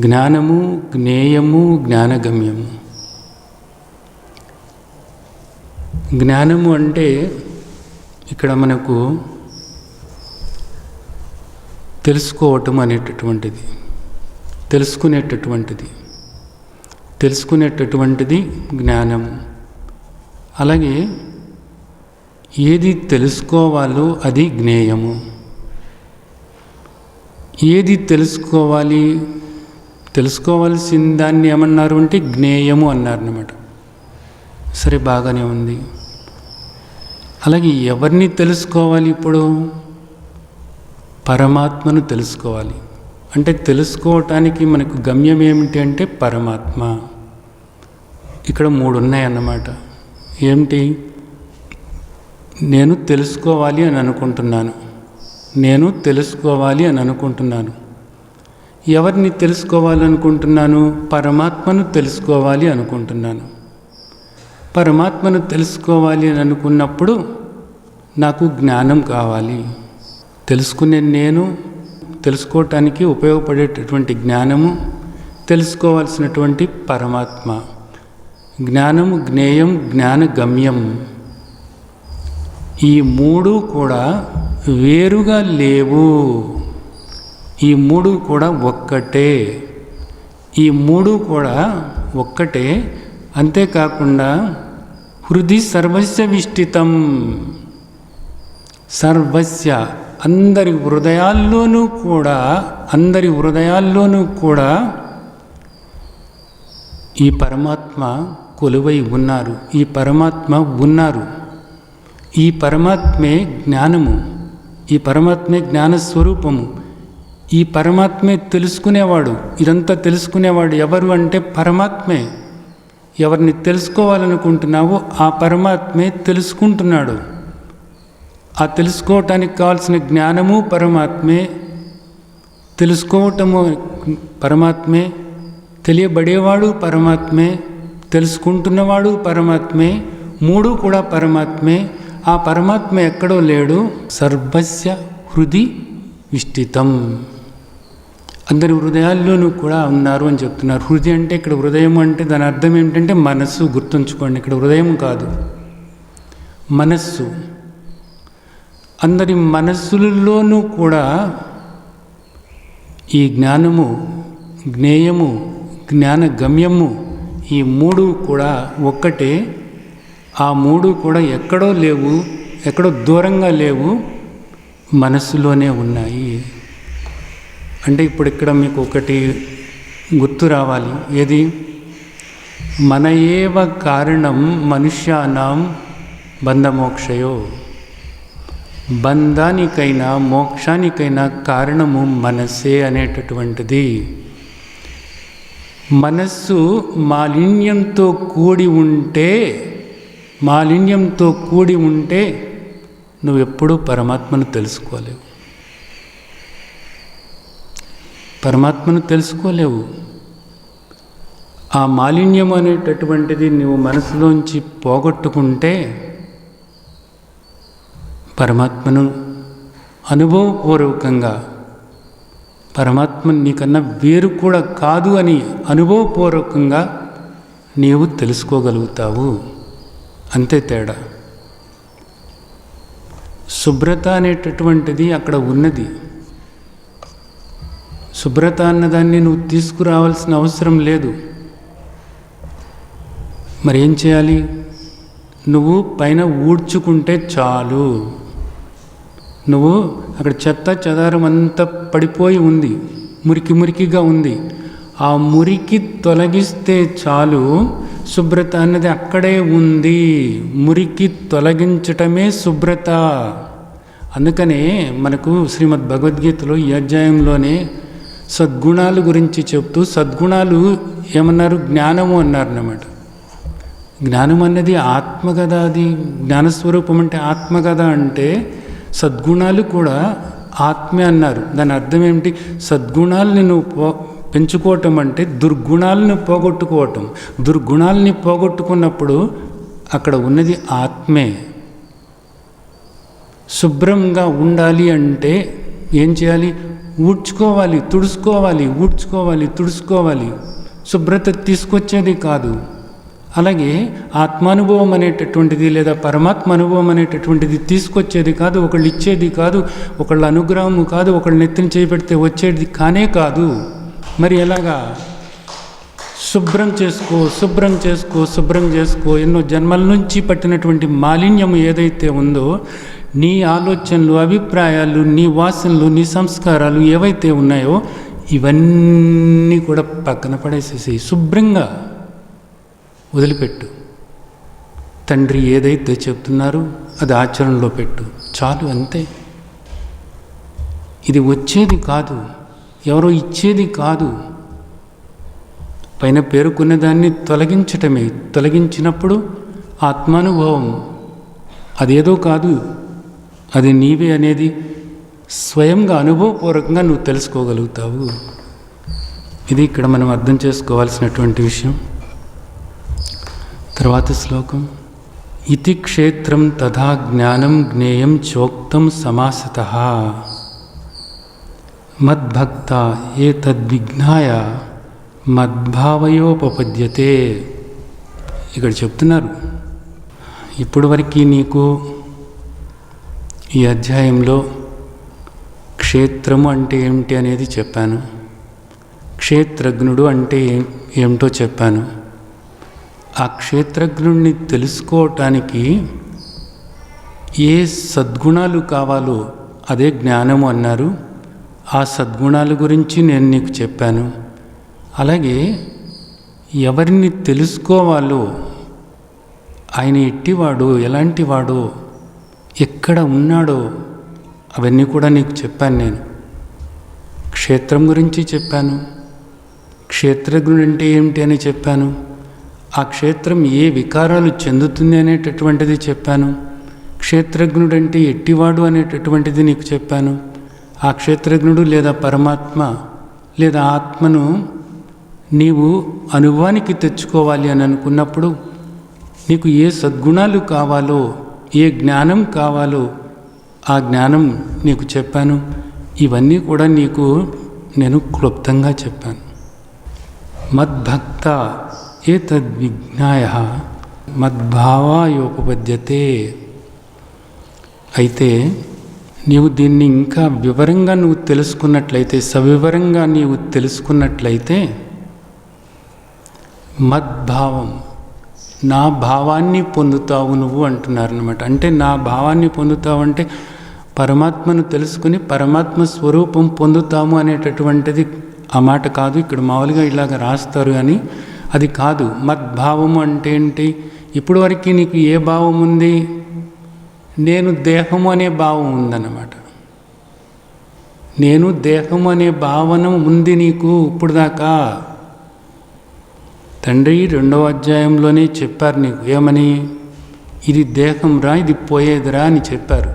జ్ఞానము, జ్ఞేయము, జ్ఞానగమ్యము. జ్ఞానము అంటే ఇక్కడ మనకు తెలుసుకోవటం అనేటటువంటిది, తెలుసుకునేటటువంటిది జ్ఞానము. అలాగే ఏది తెలుసుకోవాలో అది జ్ఞేయము. ఏది తెలుసుకోవాల్సిన దాన్ని ఏమన్నారు అంటే జ్ఞేయము అన్నారు అన్నమాట. సరే, బాగానే ఉంది. అలాగే ఎవరిని తెలుసుకోవాలి? ఇప్పుడు పరమాత్మను తెలుసుకోవాలి. అంటే తెలుసుకోవటానికి మనకు గమ్యం ఏమిటి అంటే పరమాత్మ. ఇక్కడ 3 ఉన్నాయన్నమాట. ఏమిటి? నేను తెలుసుకోవాలి అని అనుకుంటున్నాను. ఎవరిని తెలుసుకోవాలనుకుంటున్నాను? పరమాత్మను తెలుసుకోవాలి అనుకుంటున్నాను. పరమాత్మను తెలుసుకోవాలి అని అనుకున్నప్పుడు నాకు జ్ఞానం కావాలి. తెలుసుకోవటానికి ఉపయోగపడేటటువంటి జ్ఞానము, తెలుసుకోవాల్సినటువంటి పరమాత్మ. జ్ఞానము, జ్ఞేయం, జ్ఞానగమ్యం. ఈ 3 కూడా వేరుగా లేవు. ఈ 3 కూడా ఒక్కటే. ఈ 3 కూడా ఒక్కటే. అంతేకాకుండా హృది సర్వస్య విష్టితం. సర్వస్య అందరి హృదయాల్లోనూ కూడా ఈ పరమాత్మ కొలువై ఉన్నారు. ఈ పరమాత్మే జ్ఞానము. ఈ పరమాత్మే జ్ఞానస్వరూపము. ఈ పరమాత్మే తెలుసుకునేవాడు. ఇదంతా తెలుసుకునేవాడు ఎవరు అంటే పరమాత్మే. ఎవరిని తెలుసుకోవాలనుకుంటున్నావో ఆ పరమాత్మే తెలుసుకుంటున్నాడు. ఆ తెలుసుకోవటానికి కావాల్సిన జ్ఞానము పరమాత్మే, తెలుసుకోవటము పరమాత్మే, తెలియబడేవాడు పరమాత్మే, తెలుసుకుంటున్నవాడు పరమాత్మే. 3 కూడా పరమాత్మే. ఆ పరమాత్మ ఎక్కడో లేడు. సర్వస్య హృది విష్టితం. అందరి హృదయాల్లోనూ కూడా ఉన్నారు అని చెప్తున్నారు. హృదయం అంటే ఇక్కడ హృదయం అంటే దాని అర్థం ఏంటంటే మనస్సు. గుర్తుంచుకోండి, ఇక్కడ హృదయం కాదు, మనస్సు. అందరి మనస్సులలోనూ కూడా ఈ జ్ఞానము, జ్ఞేయము, జ్ఞానగమ్యము ఈ 3 కూడా ఒక్కటే. ఆ 3 కూడా ఎక్కడో లేవు, ఎక్కడో దూరంగా లేవు, మనస్సులోనే ఉన్నాయి. అంటే ఇప్పుడు ఇక్కడ మీకు ఒకటి గుర్తు రావాలి. ఏది? మన ఏవ కారణం మనుష్యానాం బంధమోక్షయో. బంధానికైనా మోక్షానికైనా కారణము మనస్సే అనేటటువంటిది. మనస్సు మాలిన్యంతో కూడి ఉంటే నువ్వెప్పుడూ పరమాత్మను తెలుసుకోలేవు. ఆ మాలిన్యం అనేటటువంటిది నువ్వు మనసులోంచి పోగొట్టుకుంటే పరమాత్మను అనుభవపూర్వకంగా, పరమాత్మ నీకన్నా వేరు కూడా కాదు అని అనుభవపూర్వకంగా నీవు తెలుసుకోగలుగుతావు. అంతే తేడా. శుభ్రత అనేటటువంటిది అక్కడ ఉన్నది. శుభ్రత అన్నదాన్ని నువ్వు తీసుకురావాల్సిన అవసరం లేదు. మరి ఏం చేయాలి? నువ్వు పైన ఊడ్చుకుంటే చాలు. నువ్వు అక్కడ చెత్త చెదారం అంతా పడిపోయి ఉంది, మురికిగా ఉంది. ఆ మురికి తొలగిస్తే చాలు. శుభ్రత అన్నది అక్కడే ఉంది. మురికి తొలగించటమే శుభ్రత. అందుకనే మనకు శ్రీమద్ భగవద్గీతలో ఈ అధ్యాయంలోనే సద్గుణాలు గురించి చెప్తూ, సద్గుణాలు ఏమన్నారు? జ్ఞానము అన్నారు అన్నమాట. జ్ఞానం అన్నది ఆత్మ కదా. అది జ్ఞానస్వరూపం అంటే ఆత్మ కదా. అంటే సద్గుణాలు కూడా ఆత్మే అన్నారు. దాని అర్థం ఏమిటి? సద్గుణాలని నువ్వు పెంచుకోవటం అంటే దుర్గుణాలను పోగొట్టుకోవటం. దుర్గుణాలని పోగొట్టుకున్నప్పుడు అక్కడ ఉన్నది ఆత్మే. శుభ్రంగా ఉండాలి అంటే ఏం చేయాలి? ఊడ్చుకోవాలి, తుడుచుకోవాలి. శుభ్రత తీసుకొచ్చేది కాదు. అలాగే ఆత్మానుభవం అనేటటువంటిది లేదా పరమాత్మ అనుభవం అనేటటువంటిది తీసుకొచ్చేది కాదు, ఒకళ్ళు ఇచ్చేది కాదు, ఒకళ్ళ అనుగ్రహము కాదు, ఒకళ్ళు నెత్తిని చేపెడితే వచ్చేది కానే కాదు. మరి ఎలాగా? శుభ్రం చేసుకో. ఎన్నో జన్మల నుంచి పట్టినటువంటి మాలిన్యము ఏదైతే ఉందో, నీ ఆలోచనలు, అభిప్రాయాలు, నీ వాసనలు, నీ సంస్కారాలు ఏవైతే ఉన్నాయో ఇవన్నీ కూడా పక్కన పడేసేసి శుభ్రంగా వదిలిపెట్టు. తండ్రి ఏదైతే చెప్తున్నారో అది ఆచరణలో పెట్టు చాలు. అంతే. ఇది వచ్చేది కాదు, ఎవరో ఇచ్చేది కాదు. పైన పేరుకున్న దాన్ని తొలగించటమే. తొలగించినప్పుడు ఆత్మానుభవం అదేదో కాదు, అది నీవే అనేది స్వయంగా అనుభవపూర్వకంగా నువ్వు తెలుసుకోగలుగుతావు. ఇది ఇక్కడ మనం అర్థం చేసుకోవాల్సినటువంటి విషయం. తర్వాత శ్లోకం. ఇతి క్షేత్రం తథా జ్ఞానం జ్ఞేయం చోక్తం సమాసతః మద్భక్త ఏతద్విజ్ఞాయ మద్భావయోపపద్యతే. ఇక్కడ చెప్తున్నారు, ఇప్పుడు వరకు నీకు ఈ అధ్యాయంలో క్షేత్రము అంటే ఏమిటి అనేది చెప్పాను, క్షేత్రజ్ఞుడు అంటే ఏమిటో చెప్పాను. ఆ క్షేత్రజ్ఞుడిని తెలుసుకోవటానికి ఏ సద్గుణాలు కావాలో అదే జ్ఞానము అన్నారు. ఆ సద్గుణాల గురించి నేను నీకు చెప్పాను. అలాగే ఎవరిని తెలుసుకోవాలో, ఆయన ఎట్టివాడో, ఎలాంటివాడో, ఎక్కడ ఉన్నాడో అవన్నీ కూడా నీకు చెప్పాను. నేను క్షేత్రం గురించి చెప్పాను, క్షేత్రజ్ఞుడు అంటే ఏమిటి అని చెప్పాను, ఆ క్షేత్రం ఏ వికారాలు చెందుతుంది అనేటటువంటిది చెప్పాను, క్షేత్రజ్ఞుడు అంటే ఎట్టివాడు అనేటటువంటిది నీకు చెప్పాను. ఆ క్షేత్రజ్ఞుడు లేదా పరమాత్మ లేదా ఆత్మను నీవు అనుభవానికి తెచ్చుకోవాలి అని అనుకున్నప్పుడు నీకు ఏ సద్గుణాలు కావాలో, ఏ జ్ఞానం కావాలో ఆ జ్ఞానం నీకు చెప్పాను. ఇవన్నీ కూడా నీకు నేను క్లుప్తంగా చెప్పాను. మద్భక్త ఏతద్విజ్ఞాయ మద్భావాయోపపద్యతే. అయితే నీవు దీన్ని ఇంకా వివరంగా నువ్వు తెలుసుకున్నట్లయితే, సవివరంగా నీవు తెలుసుకున్నట్లయితే, మద్భావం నా భావాన్ని పొందుతావు నువ్వు అంటున్నారు అన్నమాట. అంటే నా భావాన్ని పొందుతావు అంటే పరమాత్మను తెలుసుకుని పరమాత్మ స్వరూపం పొందుతాము అనేటటువంటిది ఆ మాట కాదు. ఇక్కడ మామూలుగా ఇలాగ రాస్తారు కానీ అది కాదు. మద్భావము అంటే ఏంటి? ఇప్పుడు వరకు నీకు ఏ భావం ఉంది? నేను దేహము అనే భావం ఉందన్నమాట. నేను దేహము అనే భావన ఉంది నీకు ఇప్పుడు దాకా. తండ్రి 2వ అధ్యాయంలోనే చెప్పారు నీకు ఏమని? ఇది దేహం రా, ఇది పోయేదిరా అని చెప్పారు.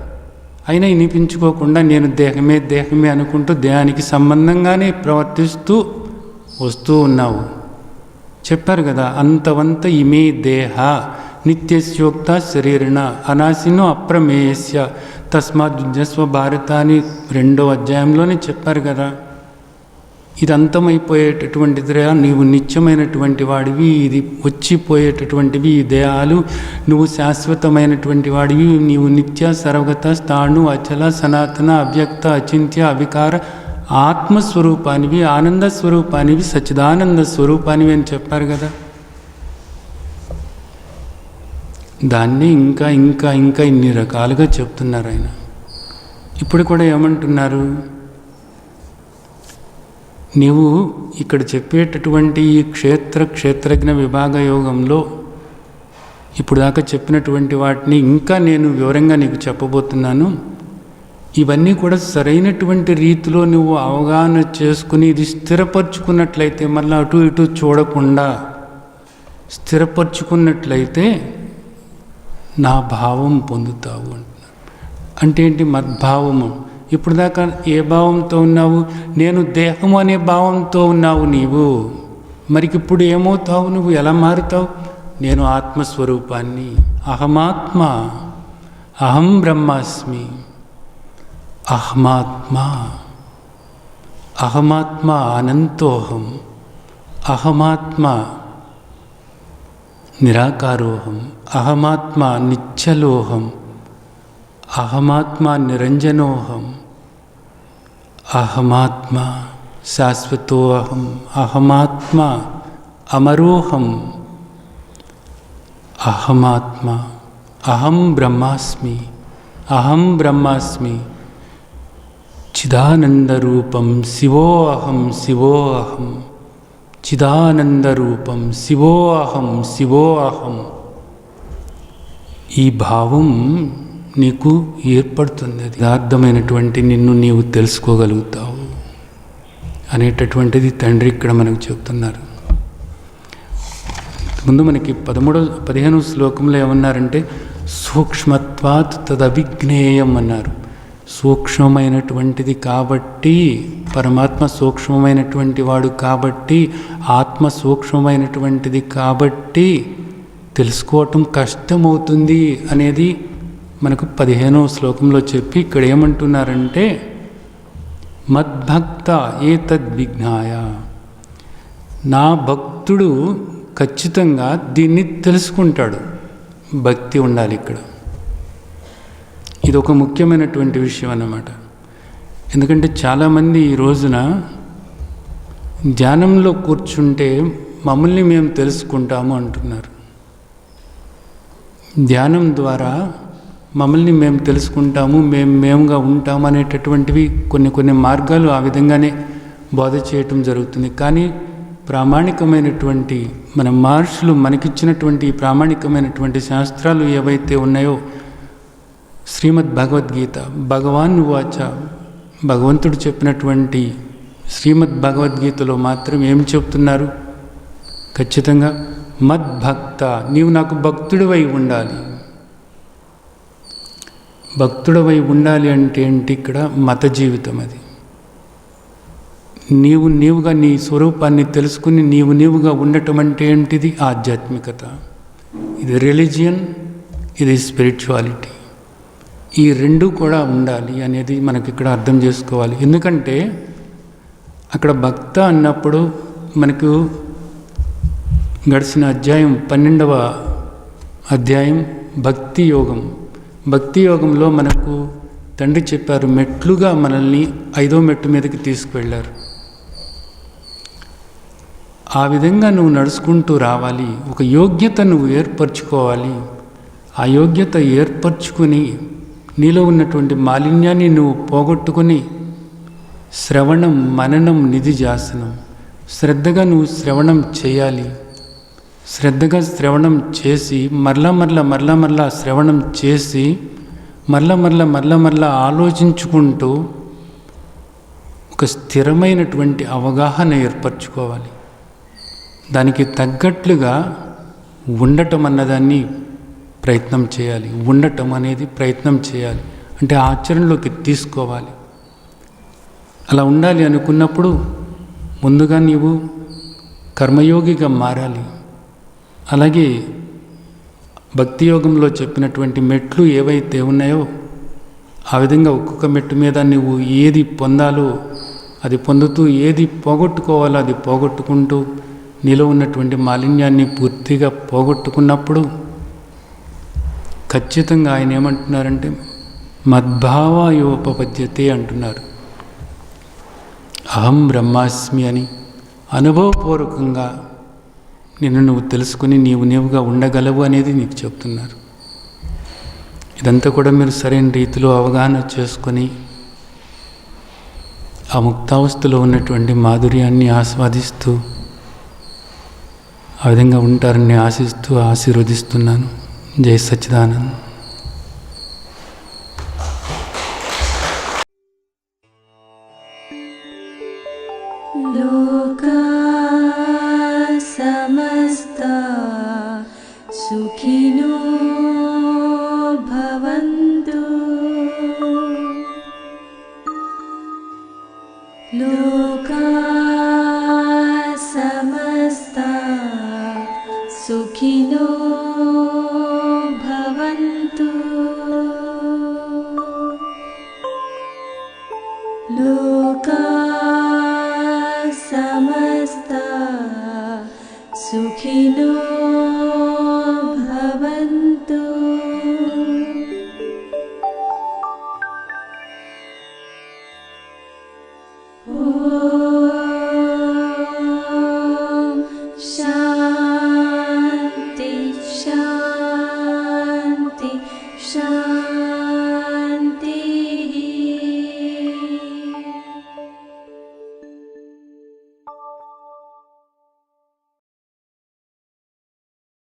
అయినా వినిపించుకోకుండా నేను దేహమే దేహమే అనుకుంటూ దేహానికి సంబంధంగానే ప్రవర్తిస్తూ వస్తూ ఉన్నావు. చెప్పారు కదా, అంతవంత ఇమే దేహ నిత్యస్యోక్త శరీరణ అనాశినో అప్రమేయస్య తస్మాత్ యుజ్యస్వ భారత అని 2వ అధ్యాయంలోనే చెప్పారు కదా. ఇది అంతమైపోయేటటువంటిదిరా, నీవు నిత్యమైనటువంటి వాడివి, ఇది వచ్చిపోయేటటువంటివి ఈ దేహాలు, నువ్వు శాశ్వతమైనటువంటి వాడివి, నీవు నిత్య సర్వగత స్థాణు అచల సనాతన అవ్యక్త అచింత్య అవికార ఆత్మస్వరూపానివి, ఆనంద స్వరూపానివి, సచ్చిదానంద స్వరూపానివి అని చెప్పారు కదా. దాన్ని ఇంకా ఇంకా ఇంకా ఇన్ని రకాలుగా చెప్తున్నారు ఆయన. ఇప్పుడు కూడా ఏమంటున్నారు? నీవు ఇక్కడ చెప్పేటటువంటి ఈ క్షేత్రజ్ఞ విభాగ యోగంలో ఇప్పుడు దాకా చెప్పినటువంటి వాటిని ఇంకా నేను వివరంగా నీకు చెప్పబోతున్నాను. ఇవన్నీ కూడా సరైనటువంటి రీతిలో నువ్వు అవగాహన చేసుకుని ఇది స్థిరపరచుకున్నట్లయితే, మళ్ళీ అటు ఇటు చూడకుండా స్థిరపరచుకున్నట్లయితే నా భావం పొందుతావు అంటున్నారు. అంటే ఏంటి? మద్భావము. ఇప్పుడు దాకా ఏ భావంతో ఉన్నావు? నేను దేహము అనే భావంతో ఉన్నావు నీవు. మరికి ఇప్పుడు ఏమవుతావు? నువ్వు ఎలా మారుతావు? నేను ఆత్మస్వరూపాన్ని, అహమాత్మ, అహం బ్రహ్మాస్మి, అహమాత్మ, అహమాత్మ అనంతోహం, అహమాత్మ నిరాకారోహం, అహమాత్మ నిశ్చలోహం, అహమాత్మ నిరంజనోహం, అహమాత్మ శాశ్వతోహం, అహమాత్మ అమరోహం, అహమాత్మ అహం బ్రహ్మాస్మి, అహం బ్రహ్మాస్మి చిదానందరూపం శివోహం, శివోహం చిదానందరూపం శివోహం, శివోహం. ఈ భావం నీకు ఏర్పడుతుంది. అది యథార్థమైనటువంటి నిన్ను నీవు తెలుసుకోగలుగుతావు అనేటటువంటిది తండ్రి ఇక్కడ మనకు చెప్తున్నారు. ముందు మనకి 15వ శ్లోకంలో ఏమన్నారంటే సూక్ష్మత్వాత్ తదవిజ్ఞేయం అన్నారు. సూక్ష్మమైనటువంటిది కాబట్టి, పరమాత్మ సూక్ష్మమైనటువంటి వాడు కాబట్టి, ఆత్మ సూక్ష్మమైనటువంటిది కాబట్టి తెలుసుకోవటం కష్టమవుతుంది అనేది మనకు 15వ శ్లోకంలో చెప్పి ఇక్కడ ఏమంటున్నారంటే మద్భక్త ఏతద్విజ్ఞాయ, నా భక్తుడు ఖచ్చితంగా దీన్ని తెలుసుకుంటాడు. భక్తి ఉండాలి ఇక్కడ. ఇది ఒక ముఖ్యమైనటువంటి విషయం అన్నమాట. ఎందుకంటే చాలామంది ఈ రోజున ధ్యానంలో కూర్చుంటే మమ్మల్ని మేము తెలుసుకుంటాము అంటున్నారు. ధ్యానం ద్వారా మమ్మల్ని మేము తెలుసుకుంటాము, మేముగా ఉంటాము అనేటటువంటివి కొన్ని మార్గాలు ఆ విధంగానే బోధ చేయటం జరుగుతుంది. కానీ ప్రామాణికమైనటువంటి మన మహర్షులు మనకిచ్చినటువంటి ప్రామాణికమైనటువంటి శాస్త్రాలు ఏవైతే ఉన్నాయో, శ్రీమద్ భగవద్గీత, భగవాన్ వాచ, భగవంతుడు చెప్పినటువంటి శ్రీమద్ భగవద్గీతలో మాత్రం ఏం చెప్తున్నారు? ఖచ్చితంగా మద్భక్త, నీవు నాకు భక్తుడివై ఉండాలి. భక్తుడివై ఉండాలి అంటే ఏంటి? ఇక్కడ మత జీవితం. అది నీవుగా నీ స్వరూపాన్ని తెలుసుకుని నీవుగా ఉండటం అంటే ఏంటిది? ఆధ్యాత్మికత. ఇది రిలీజియన్, ఇది స్పిరిచువాలిటీ. ఈ రెండు కూడా ఉండాలి అనేది మనకి ఇక్కడ అర్థం చేసుకోవాలి. ఎందుకంటే అక్కడ భక్త అన్నప్పుడు మనకు గడిచిన అధ్యాయం 12వ అధ్యాయం భక్తి యోగం. భక్తి యోగంలో మనకు తండ్రి చెప్పారు, మెట్లుగా మనల్ని 5వ మెట్టు మీదకి తీసుకువెళ్ళారు. ఆ విధంగా నువ్వు నడుచుకుంటూ రావాలి. ఒక యోగ్యత నువ్వు ఏర్పరచుకోవాలి. ఆ యోగ్యత ఏర్పరచుకుని నీలో ఉన్నటువంటి మాలిన్యాన్ని నువ్వు పోగొట్టుకొని శ్రవణం, మననం, నిధిధ్యాసనం శ్రద్ధగా నువ్వు శ్రవణం చేయాలి. శ్రద్ధగా శ్రవణం చేసి మరలా శ్రవణం చేసి మరలా ఆలోచించుకుంటూ ఒక స్థిరమైనటువంటి అవగాహన ఏర్పరచుకోవాలి. దానికి తగ్గట్లుగా ఉండటం అన్నదాన్ని ప్రయత్నం చేయాలి. ఉండటం అనేది ప్రయత్నం చేయాలి అంటే ఆచరణలోకి తీసుకోవాలి. అలా ఉండాలి అనుకున్నప్పుడు ముందుగా నీవు కర్మయోగిగా మారాలి. అలాగే భక్తి యోగంలో చెప్పినటువంటి మెట్లు ఏవైతే ఉన్నాయో ఆ విధంగా ఒక్కొక్క మెట్టు మీద నువ్వు ఏది పొందాలో అది పొందుతూ, ఏది పోగొట్టుకోవాలో అది పోగొట్టుకుంటూ నీలో ఉన్నటువంటి మాలిన్యాన్ని పూర్తిగా పోగొట్టుకున్నప్పుడు ఖచ్చితంగా ఆయన ఏమంటున్నారంటే మద్భావాయోపపద్యతే అంటున్నారు. అహం బ్రహ్మాస్మి అని అనుభవపూర్వకంగా నిన్ను నువ్వు తెలుసుకుని నీవుగా ఉండగలవు అనేది నీకు చెప్తున్నారు. ఇదంతా కూడా మీరు సరైన రీతిలో అవగాహన చేసుకొని ఆ ముక్తావస్థలో ఉన్నటువంటి మాధుర్యాన్ని ఆస్వాదిస్తూ ఆ విధంగా ఉంటారని ఆశిస్తూ ఆశీర్వదిస్తున్నాను. జై సచ్చిదానంద్. లోకా సమస్తా సుఖినో భవంతు. లోకా సమస్తా సుఖినో భవంతు. లోకా సమస్తా సుఖినో భవంతు. ఓ